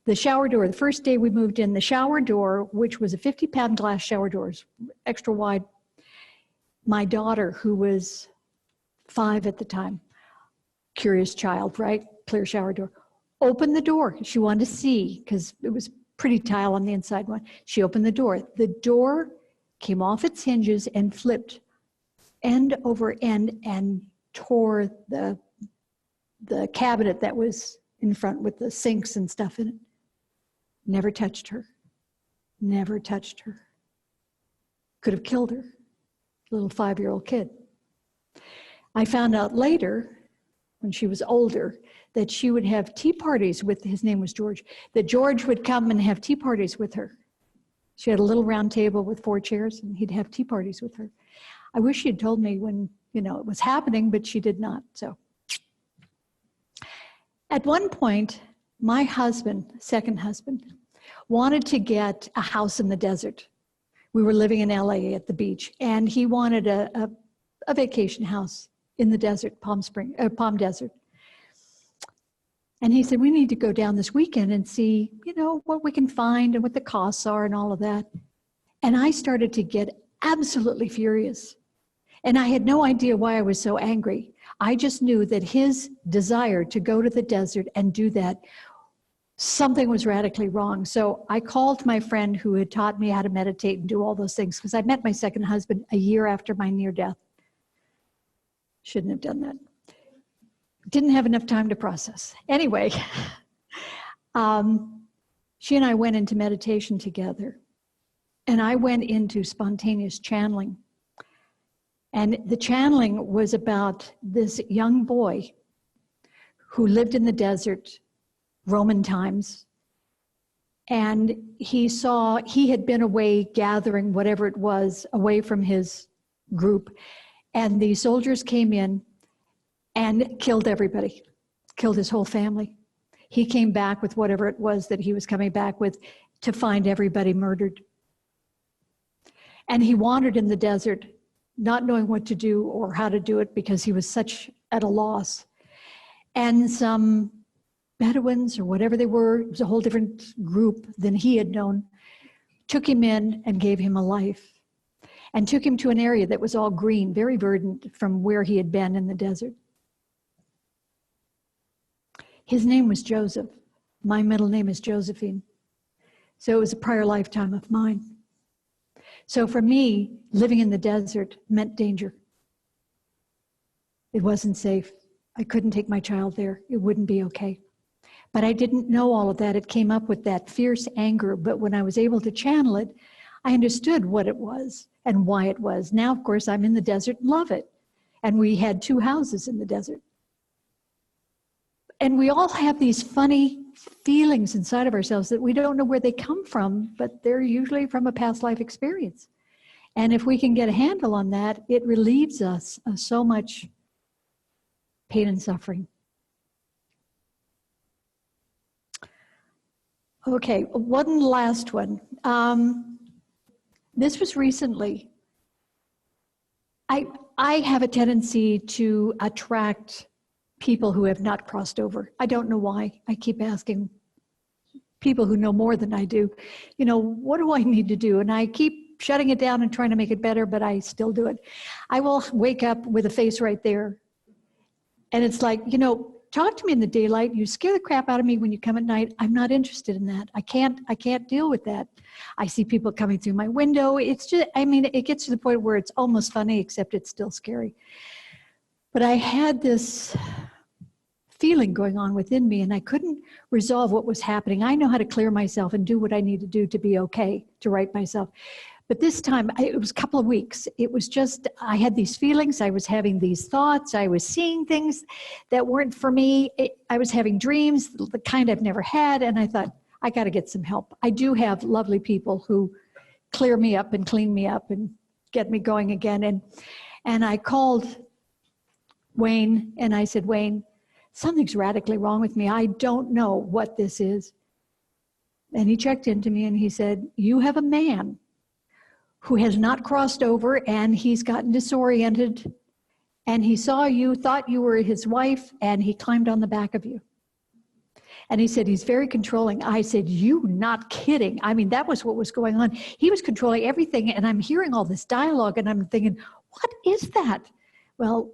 The shower door, the first day we moved in, the shower door, which was a 50-pound glass shower door, extra wide. My daughter, who was 5 at the time, curious child, right? Clear shower door. Opened the door. She wanted to see, because it was pretty tile on the inside one. She opened the door. The door came off its hinges and flipped end over end and tore the cabinet that was in front with the sinks and stuff in it. Never touched her. Never touched her. Could have killed her. Little 5-year-old kid. I found out later, when she was older, that she would have tea parties with, his name was George, that George would come and have tea parties with her. She had a little round table with 4 chairs, and he'd have tea parties with her. I wish she had told me when, it was happening, but she did not, so. At one point, my husband, second husband, wanted to get a house in the desert. We were living in LA at the beach, and he wanted a vacation house in the desert, Palm Desert. And he said, we need to go down this weekend and see, what we can find and what the costs are and all of that. And I started to get absolutely furious. And I had no idea why I was so angry. I just knew that his desire to go to the desert and do that, something was radically wrong. So I called my friend who had taught me how to meditate and do all those things, because I met my second husband a year after my near death. Shouldn't have done that. Didn't have enough time to process. Anyway, she and I went into meditation together, and I went into spontaneous channeling. And the channeling was about this young boy who lived in the desert, Roman times, and he had been away gathering whatever it was, away from his group, and the soldiers came in and killed everybody, killed his whole family. He came back with whatever it was that he was coming back with to find everybody murdered. And he wandered in the desert, not knowing what to do or how to do it because he was such at a loss. And some Bedouins or whatever they were, it was a whole different group than he had known, took him in and gave him a life and took him to an area that was all green, very verdant from where he had been in the desert. His name was Joseph. My middle name is Josephine. So it was a prior lifetime of mine. So for me, living in the desert meant danger. It wasn't safe. I couldn't take my child there. It wouldn't be okay. But I didn't know all of that. It came up with that fierce anger. But when I was able to channel it, I understood what it was and why it was. Now, of course, I'm in the desert and love it. And we had 2 houses in the desert. And we all have these funny feelings inside of ourselves that we don't know where they come from, but they're usually from a past life experience. And if we can get a handle on that, it relieves us of so much pain and suffering. Okay, one last one. This was recently. I have a tendency to attract people who have not crossed over. I don't know why. I keep asking people who know more than I do, what do I need to do? And I keep shutting it down and trying to make it better, but I still do it. I will wake up with a face right there. And it's like, talk to me in the daylight. You scare the crap out of me when you come at night. I'm not interested in that. I can't deal with that. I see people coming through my window. It's just, it gets to the point where it's almost funny, except it's still scary. But I had this feeling going on within me, and I couldn't resolve what was happening. I know how to clear myself and do what I need to do to be okay, to right myself. But this time, it was a couple of weeks. It was just, I had these feelings. I was having these thoughts. I was seeing things that weren't for me. I was having dreams, the kind I've never had. And I thought, I got to get some help. I do have lovely people who clear me up and clean me up and get me going again. And I called Wayne, and I said, Wayne, something's radically wrong with me. I don't know what this is. And he checked into me and he said, you have a man who has not crossed over, and he's gotten disoriented, and he saw you, thought you were his wife, and he climbed on the back of you. And he said, he's very controlling. I said, you not kidding. That was what was going on. He was controlling everything, and I'm hearing all this dialogue, and I'm thinking, what is that? Well,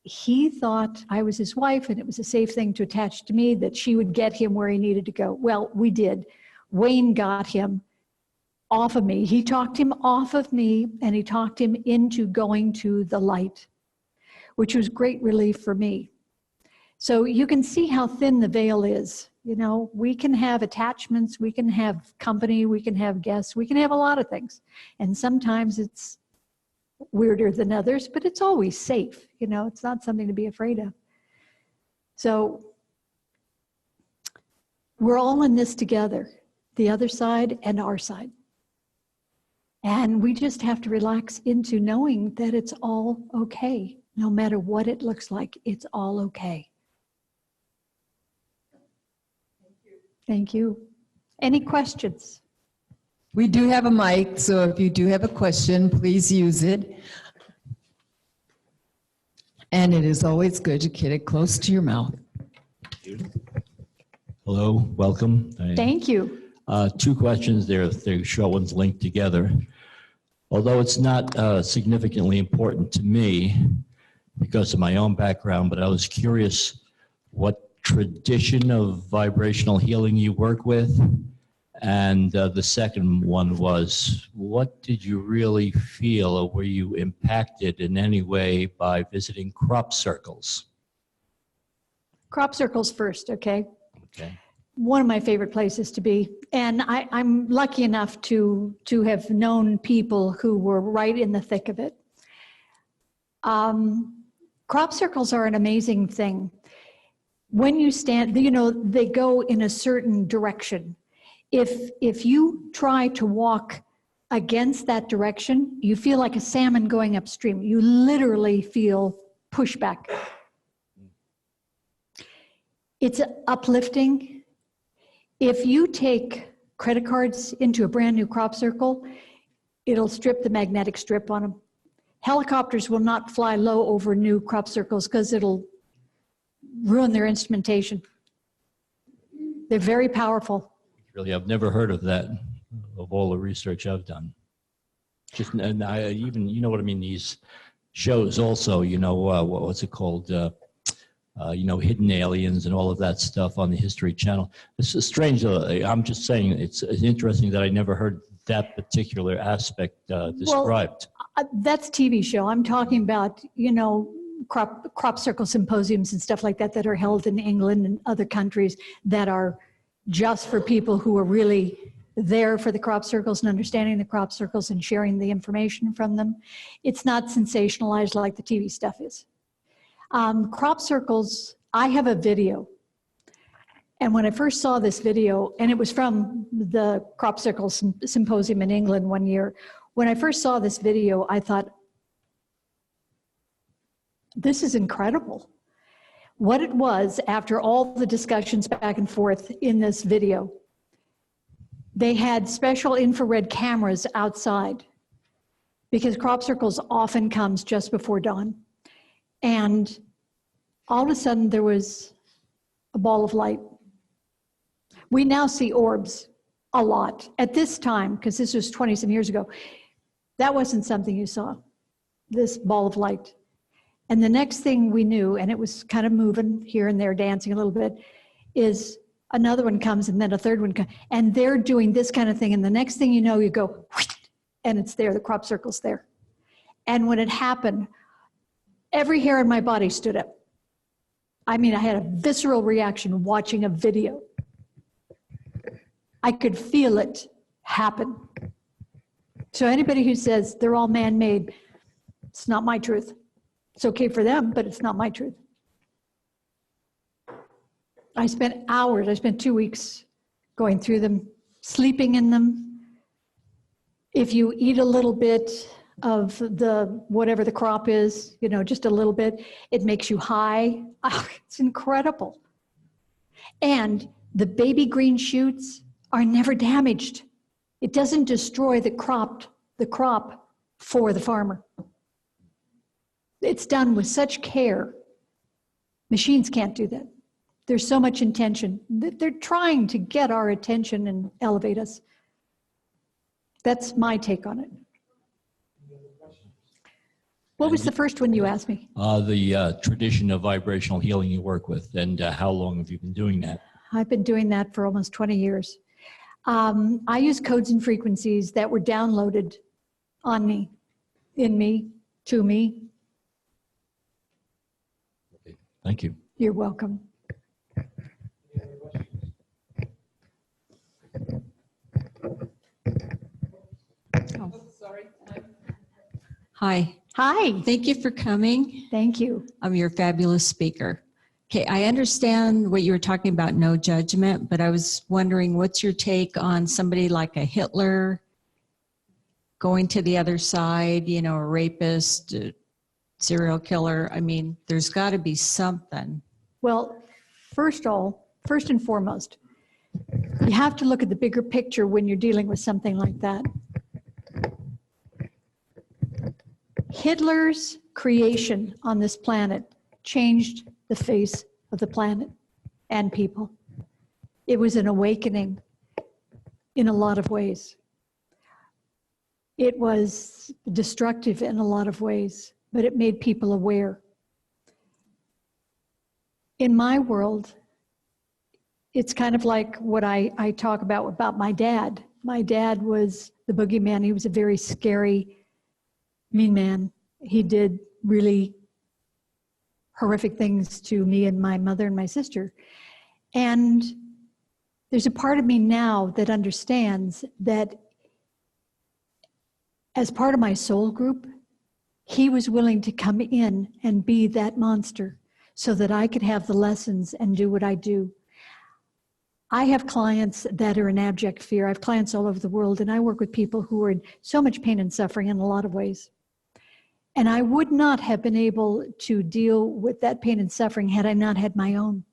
he thought I was his wife, and it was a safe thing to attach to me, that she would get him where he needed to go. Well, we did. Wayne got him off of me. He talked him off of me, and he talked him into going to the light, which was great relief for me. So you can see how thin the veil is. You know, we can have attachments, we can have company, we can have guests, we can have a lot of things. And sometimes it's weirder than others, but it's always safe. You know, it's not something to be afraid of. So we're all in this together, the other side and our side. And we just have to relax into knowing that it's all okay. No matter what it looks like, it's all okay. Thank you. Any questions? We do have a mic, so if you do have a question, please use it. And it is always good to get it close to your mouth. Hello, welcome. Thank you. Two questions there. They're short ones linked together. Although it's not significantly important to me because of my own background, but I was curious what tradition of vibrational healing you work with. And the second one was, what did you really feel, or were you impacted in any way by visiting crop circles? Crop circles first, okay? Okay. One of my favorite places to be. And I'm lucky enough to have known people who were right in the thick of it. Crop circles are an amazing thing. When you stand, you know, they go in a certain direction. If you try to walk against that direction, you feel like a salmon going upstream. You literally feel pushback. It's uplifting. If you take credit cards into a brand new crop circle, it'll strip the magnetic strip on them. Helicopters will not fly low over new crop circles because it'll ruin their instrumentation. They're very powerful. Really, I've never heard of that, of all the research I've done. Just, and I even, you know what I mean, these shows also, you know, what's it called? You know, Hidden Aliens and all of that stuff on the History Channel. This is strange. I'm just saying it's interesting that I never heard that particular aspect described. Well, that's TV show. I'm talking about, you know, crop circle symposiums and stuff like that that are held in England and other countries that are just for people who are really there for the crop circles and understanding the crop circles and sharing the information from them. It's not sensationalized like the TV stuff is. Crop circles, I have a video. And when I first saw this video, and it was from the crop circle symposium in England one year, when I first saw this video, I thought, this is incredible. What it was, after all the discussions back and forth in this video, they had special infrared cameras outside because crop circles often comes just before dawn. And all of a sudden there was a ball of light. We now see orbs a lot. At this time, because this was 20-some years ago, that wasn't something you saw, this ball of light. And the next thing we knew, and it was kind of moving here and there, dancing a little bit, is another one comes and then a third one comes. And they're doing this kind of thing. And the next thing you know, you go, and it's there, the crop circle's there. And when it happened, every hair in my body stood up. I mean, I had a visceral reaction watching a video. I could feel it happen. So anybody who says they're all man-made, it's not my truth. It's okay for them, but it's not my truth. I spent hours, I spent 2 weeks going through them, sleeping in them. If you eat a little bit of the, whatever the crop is, you know, just a little bit, it makes you high. Oh, it's incredible. And the baby green shoots are never damaged. It doesn't destroy the crop for the farmer. It's done with such care. Machines can't do that. There's so much intention. They're trying to get our attention and elevate us. That's my take on it. What was the first one you asked me? The tradition of vibrational healing you work with, and how long have you been doing that? I've been doing that for almost 20 years. I use codes and frequencies that were downloaded on me, in me, to me. Okay. Thank you. You're welcome. Hi, Hi, thank you for coming. thank you. I'm your fabulous speaker. Okay, I understand what you were talking about, no judgment, but I was wondering what's your take on somebody like a Hitler going to the other side, you know, a rapist, a serial killer? I mean, there's got to be something. Well, first and foremost, you have to look at the bigger picture when you're dealing with something like that. Hitler's creation on this planet changed the face of the planet and people. It was an awakening in a lot of ways. It was destructive in a lot of ways, but it made people aware. In my world, it's kind of like what I talk about my dad. My dad was the boogeyman. He was a very scary, mean man. He did really horrific things to me and my mother and my sister. And there's a part of me now that understands that as part of my soul group, he was willing to come in and be that monster so that I could have the lessons and do what I do. I have clients that are in abject fear. I have clients all over the world, and I work with people who are in so much pain and suffering in a lot of ways. And I would not have been able to deal with that pain and suffering had I not had my own.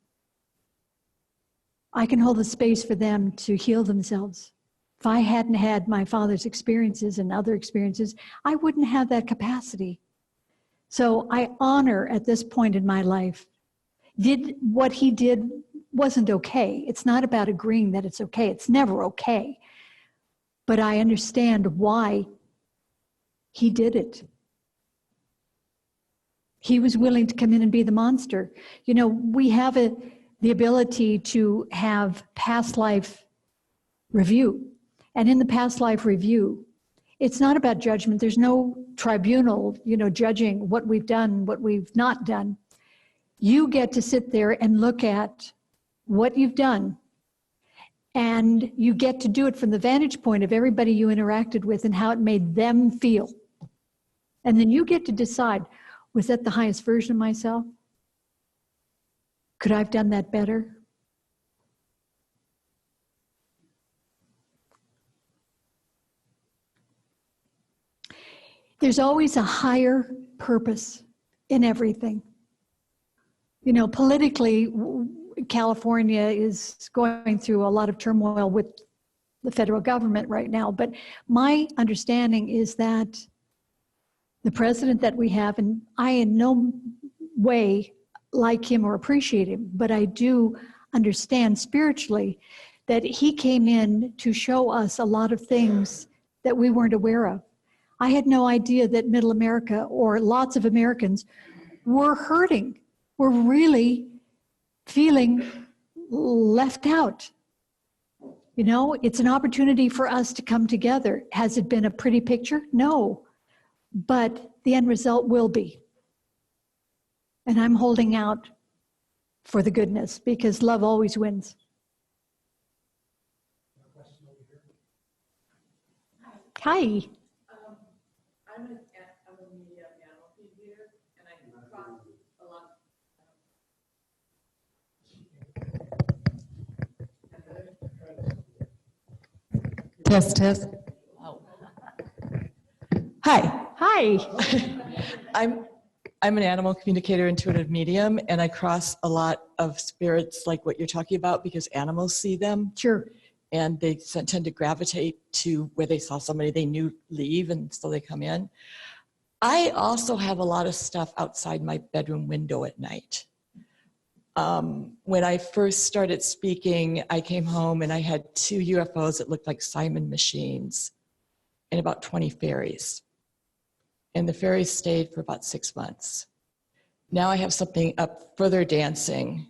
I can hold the space for them to heal themselves. If I hadn't had my father's experiences and other experiences, I wouldn't have that capacity. So I honor at this point in my life, what he did wasn't okay. It's not about agreeing that it's okay. It's never okay. But I understand why he did it. He was willing to come in and be the monster. You know, we have the ability to have past life review. And in the past life review, it's not about judgment. There's no tribunal, you know, judging what we've done, what we've not done. You get to sit there and look at what you've done, and you get to do it from the vantage point of everybody you interacted with and how it made them feel. And then you get to decide, was that the highest version of myself? Could I have done that better? There's always a higher purpose in everything. You know, politically, California is going through a lot of turmoil with the federal government right now, but my understanding is that the president that we have, and I in no way like him or appreciate him, but I do understand spiritually that he came in to show us a lot of things that we weren't aware of. I had no idea that Middle America or lots of Americans were hurting, were really feeling left out. You know, it's an opportunity for us to come together. Has it been a pretty picture? No, but the end result will be. And I'm holding out for the goodness because love always wins. Hi. I'm a media animal feed leader, and I cross a lot. Test, test. Oh. Hi, Hi. I'm an animal communicator, intuitive medium, and I cross a lot of spirits like what you're talking about because animals see them. Sure. And they tend to gravitate to where they saw somebody they knew leave, and so they come in. I also have a lot of stuff outside my bedroom window at night. When I first started speaking, I came home and I had 2 UFOs that looked like Simon machines and about 20 fairies. And the fairies stayed for about 6 months. Now I have something up further dancing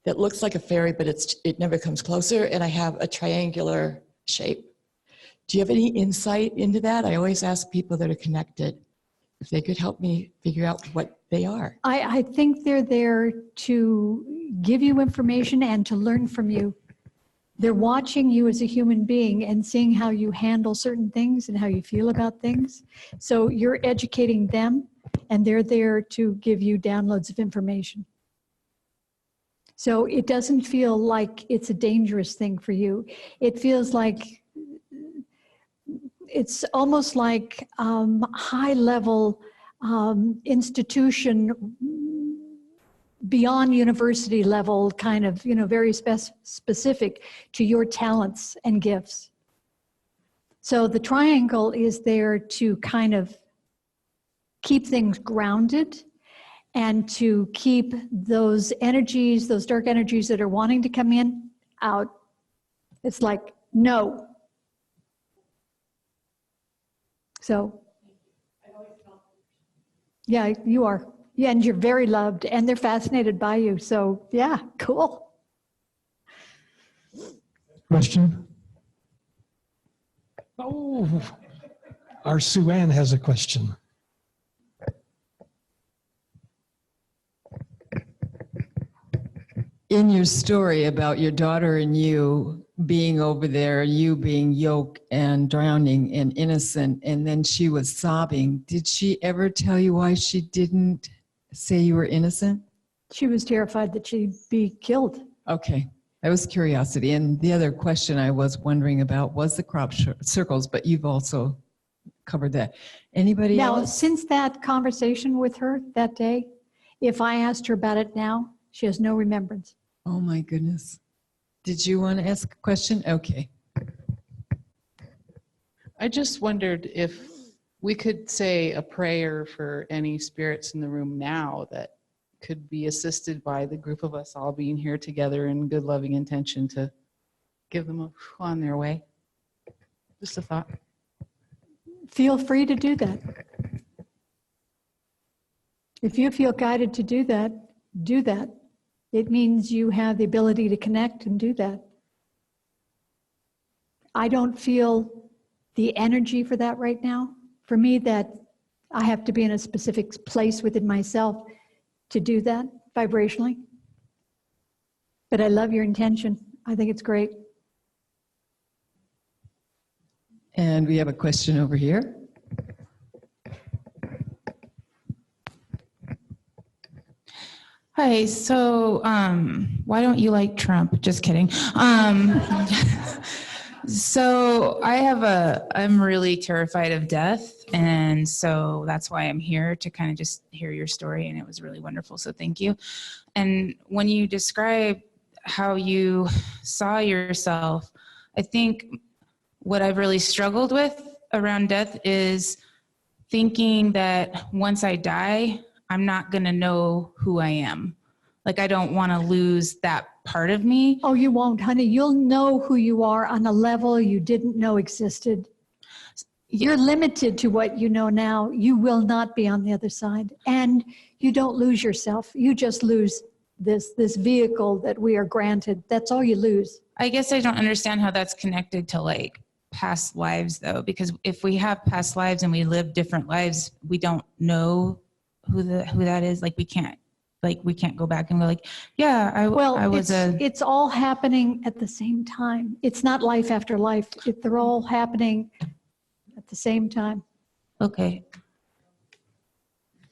that looks like a fairy, but it never comes closer, and I have a triangular shape. Do you have any insight into that? I always ask people that are connected if they could help me figure out what they are. I think they're there to give you information and to learn from you. They're watching you as a human being and seeing how you handle certain things and how you feel about things. So you're educating them, and they're there to give you downloads of information. So it doesn't feel like it's a dangerous thing for you. It feels like it's almost like high-level institution, beyond university level, kind of, very specific to your talents and gifts. So the triangle is there to kind of keep things grounded and to keep those energies, those dark energies that are wanting to come in, out. It's like, no. So, yeah, you are. Yeah, and you're very loved, and they're fascinated by you. So, yeah, cool. Question? Oh, our Sue Ann has a question. In your story about your daughter and you being over there, you being yoked and drowning and innocent, and then she was sobbing, did she ever tell you why she didn't say you were innocent? She was terrified that she'd be killed. Okay, that was curiosity. And the other question I was wondering about was the crop circles, but you've also covered that. Anybody Now, else? since that conversation with her that day, if I asked her about it now, she has no remembrance. Oh my goodness. Did you want to ask a question? Okay. I just wondered if we could say a prayer for any spirits in the room now that could be assisted by the group of us all being here together in good, loving intention to give them on their way. Just a thought. Feel free to do that. If you feel guided to do that, do that. It means you have the ability to connect and do that. I don't feel the energy for that right now. For me, that I have to be in a specific place within myself to do that vibrationally. But I love your intention. I think it's great. And we have a question over here. Hi, so why don't you like Trump? Just kidding. So I'm really terrified of death, and so that's why I'm here to kind of just hear your story, and it was really wonderful, so thank you. And when you describe how you saw yourself, I think what I've really struggled with around death is thinking that once I die, I'm not gonna know who I am. Like, I don't wanna lose that part of me. Oh, you won't, honey. You'll know who you are on a level you didn't know existed. You're limited to what you know now. You will not be on the other side. And you don't lose yourself. You just lose this vehicle that we are granted. That's all you lose. I guess I don't understand how that's connected to like past lives though, because if we have past lives and we live different lives, we don't know who that is. Like we can't go back and be like, yeah, I was it's all happening at the same time. It's not life after life. They're all happening at the same time. Okay.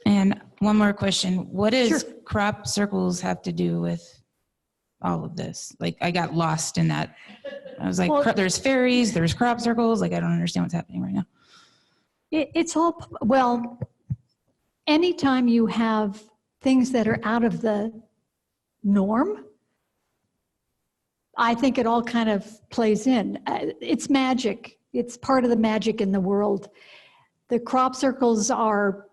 And one more question. What does Sure. crop circles have to do with all of this? Like I got lost in that. I was like, Well, there's fairies, there's crop circles. Like I don't understand what's happening right now. It's all, well, anytime you have things that are out of the norm, I think it all kind of plays in. It's magic. It's part of the magic in the world. The crop circles are,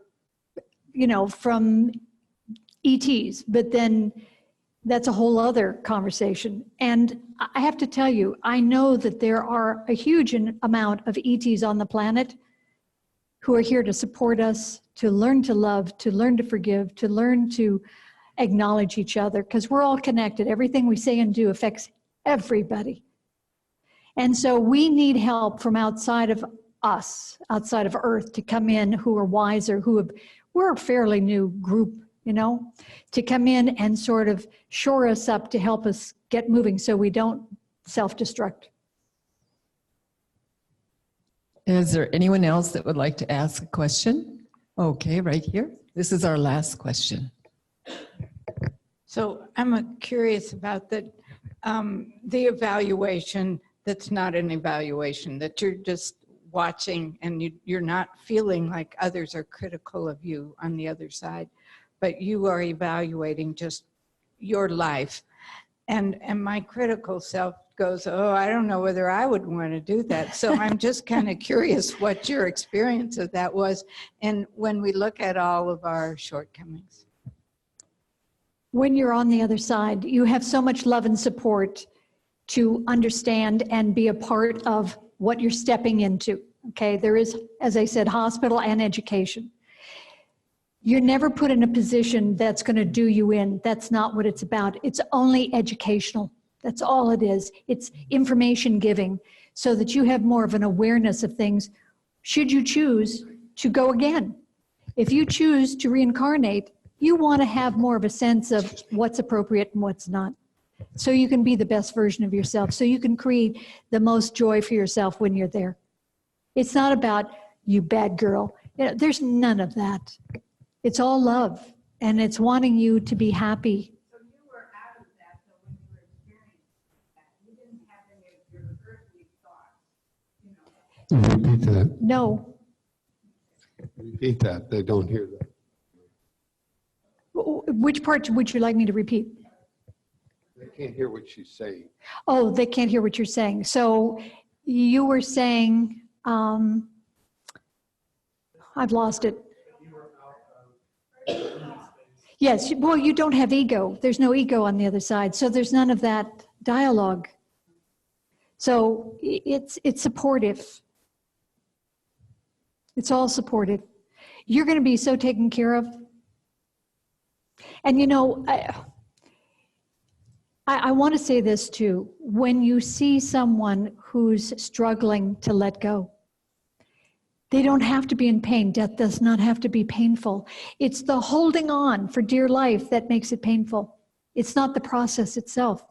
from ETs, but then that's a whole other conversation. And I have to tell you, I know that there are a huge amount of ETs on the planet who are here to support us, to learn to love, to learn to forgive, to learn to acknowledge each other, because we're all connected. Everything we say and do affects everybody. And so we need help from outside of us, outside of Earth, to come in who are wiser, who have we're a fairly new group, you know, to come in and sort of shore us up to help us get moving so we don't self-destruct. Is there anyone else that would like to ask a question? Okay, right here. This is our last question. So I'm curious about the evaluation that's not an evaluation, that you're just watching and you're not feeling like others are critical of you on the other side, but you are evaluating just your life. And my critical self goes, oh, I don't know whether I would want to do that. So I'm just kind of curious what your experience of that was. And when we look at all of our shortcomings. When you're on the other side, you have so much love and support to understand and be a part of what you're stepping into, okay? There is, as I said, hospital and education. You're never put in a position that's going to do you in. That's not what it's about. It's only educational. That's all it is. It's information giving so that you have more of an awareness of things should you choose to go again. If you choose to reincarnate, you want to have more of a sense of what's appropriate and what's not, so you can be the best version of yourself, so you can create the most joy for yourself when you're there. It's not about you bad girl. You know, there's none of that. It's all love, and it's wanting you to be happy. So you were out of that, so when you were experiencing that, you didn't have any of your earthly thoughts, you know. Repeat that. No. Repeat that. They don't hear that. Which part would you like me to repeat? They can't hear what she's saying. Oh, they can't hear what you're saying. So you were saying, I've lost it. Yes, well, you don't have ego. There's no ego on the other side. So there's none of that dialogue. So it's supportive. It's all supportive. You're going to be so taken care of. And you know, I want to say this too. When you see someone who's struggling to let go, they don't have to be in pain. Death does not have to be painful. It's the holding on for dear life that makes it painful. It's not the process itself,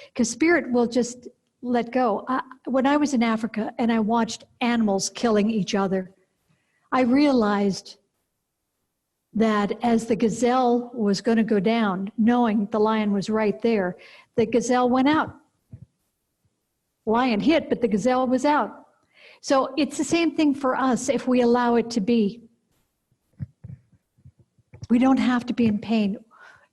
because spirit will just let go. When I was in Africa and I watched animals killing each other, I realized that as the gazelle was going to go down, knowing the lion was right there, the gazelle went out. Lion hit, but the gazelle was out. So it's the same thing for us if we allow it to be. We don't have to be in pain.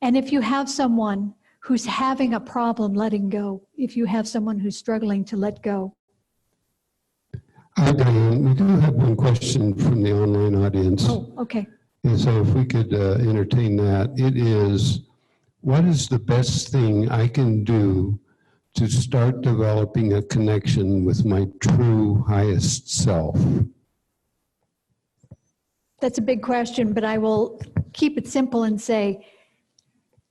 And if you have someone who's having a problem letting go, if you have someone who's struggling to let go. Hi, Diane. We do have one question from the online audience. Oh, okay. And so if we could entertain that, it is, what is the best thing I can do to start developing a connection with my true highest self? That's a big question, but I will keep it simple and say,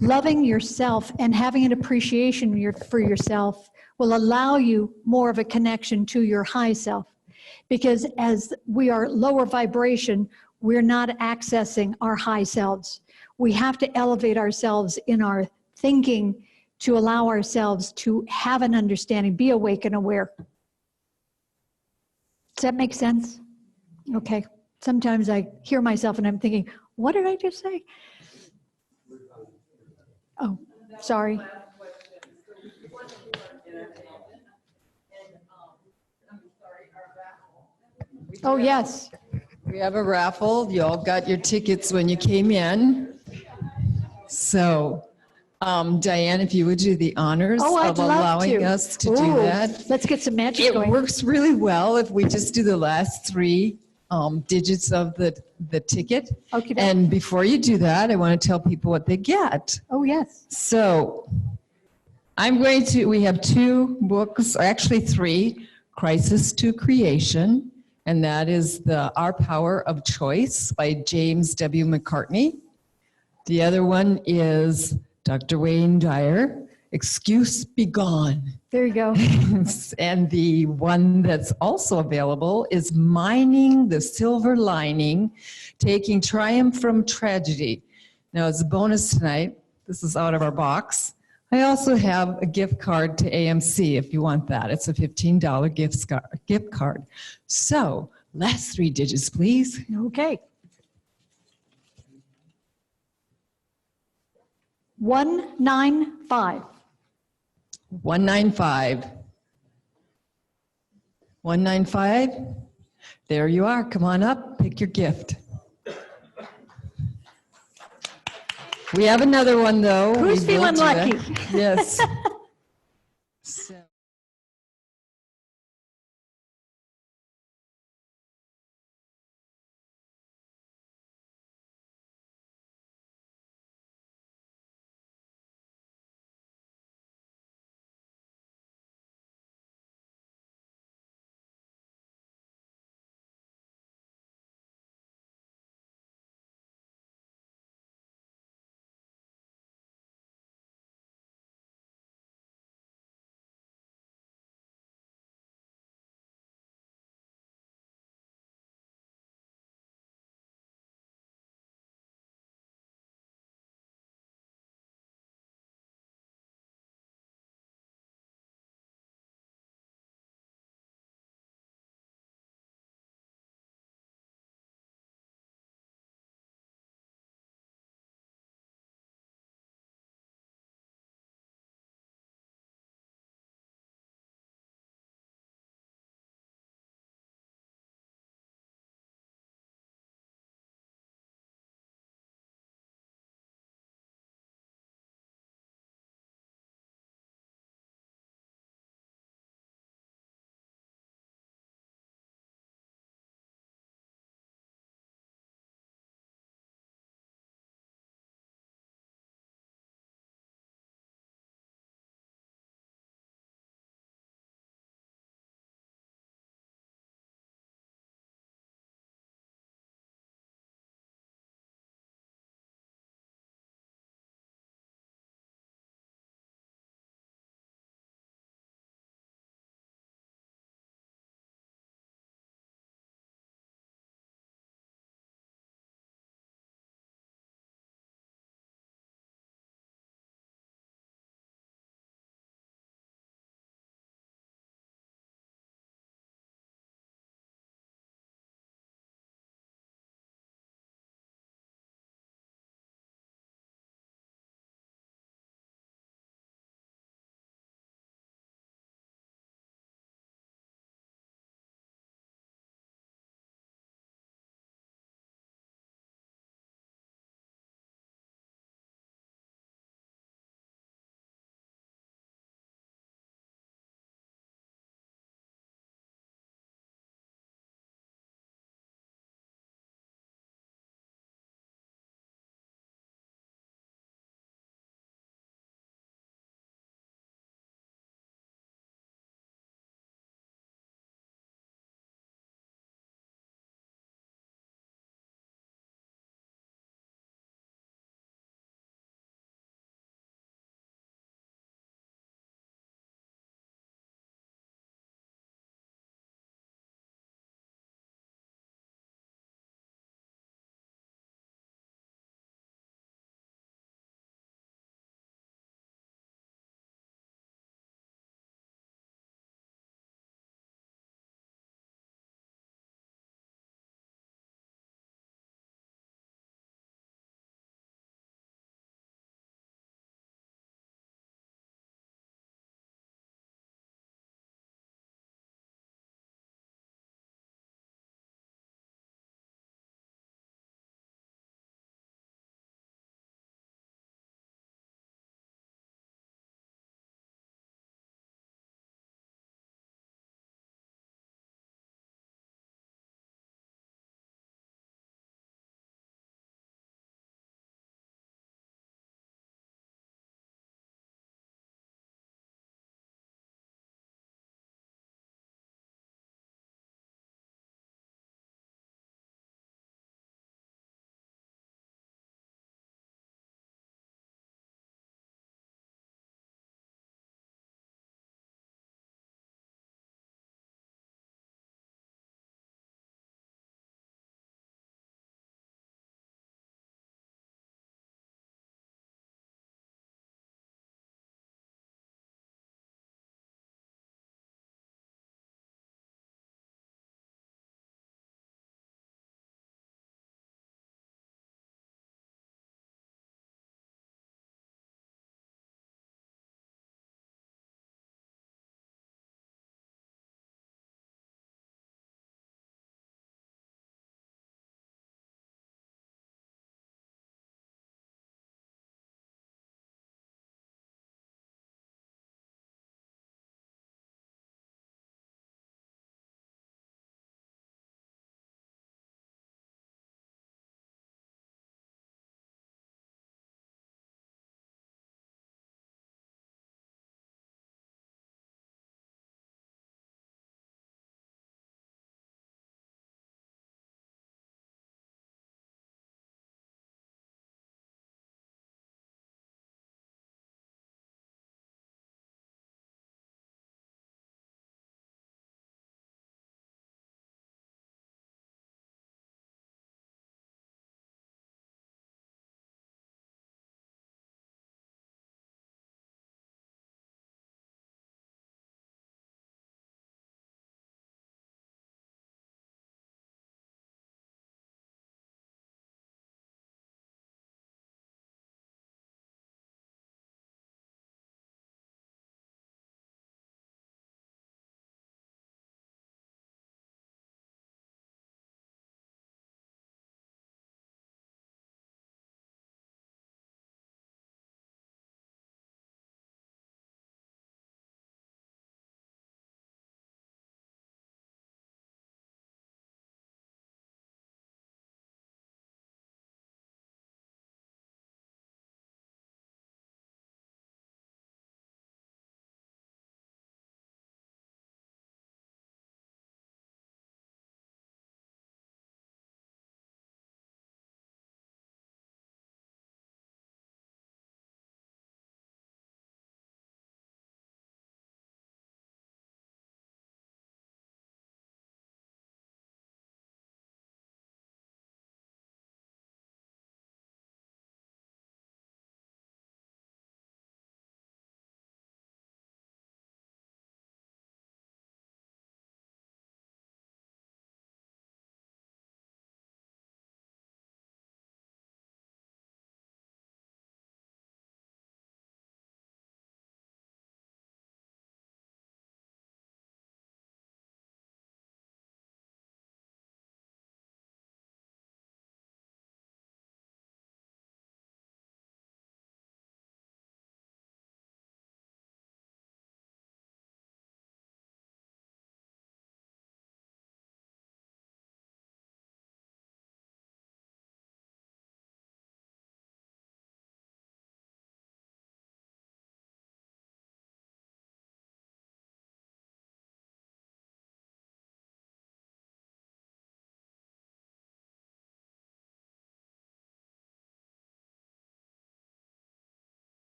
loving yourself and having an appreciation for yourself will allow you more of a connection to your high self. Because as we are lower vibration, we're not accessing our high selves. We have to elevate ourselves in our thinking to allow ourselves to have an understanding, be awake and aware. Does that make sense? Okay. Sometimes I hear myself and I'm thinking, what did I just say? Oh, sorry. Oh, yes. We have a raffle. You all got your tickets when you came in. So, Diane, if you would do the honors Oh, I'd of love allowing to. us to do Ooh, that. Let's get some magic It going. works really well if we just do the last three digits of the ticket. Okay. And before you do that, I want to tell people what they get. Oh, yes. So we have two books, actually three, Crisis to Creation, and that is Our Power of Choice by James W. McCartney. The other one is Dr. Wayne Dyer. Excuse Be Gone. There you go. And the one that's also available is Mining the Silver Lining, Taking Triumph from Tragedy. Now, as a bonus tonight, this is out of our box. I also have a gift card to AMC if you want that. It's a $15 gift card. So, last 3 digits, please. Okay. 195. 195. 195. There you are. Come on up. Pick your gift. We have another one, though. Who's We will feeling do that. lucky? Yes. So.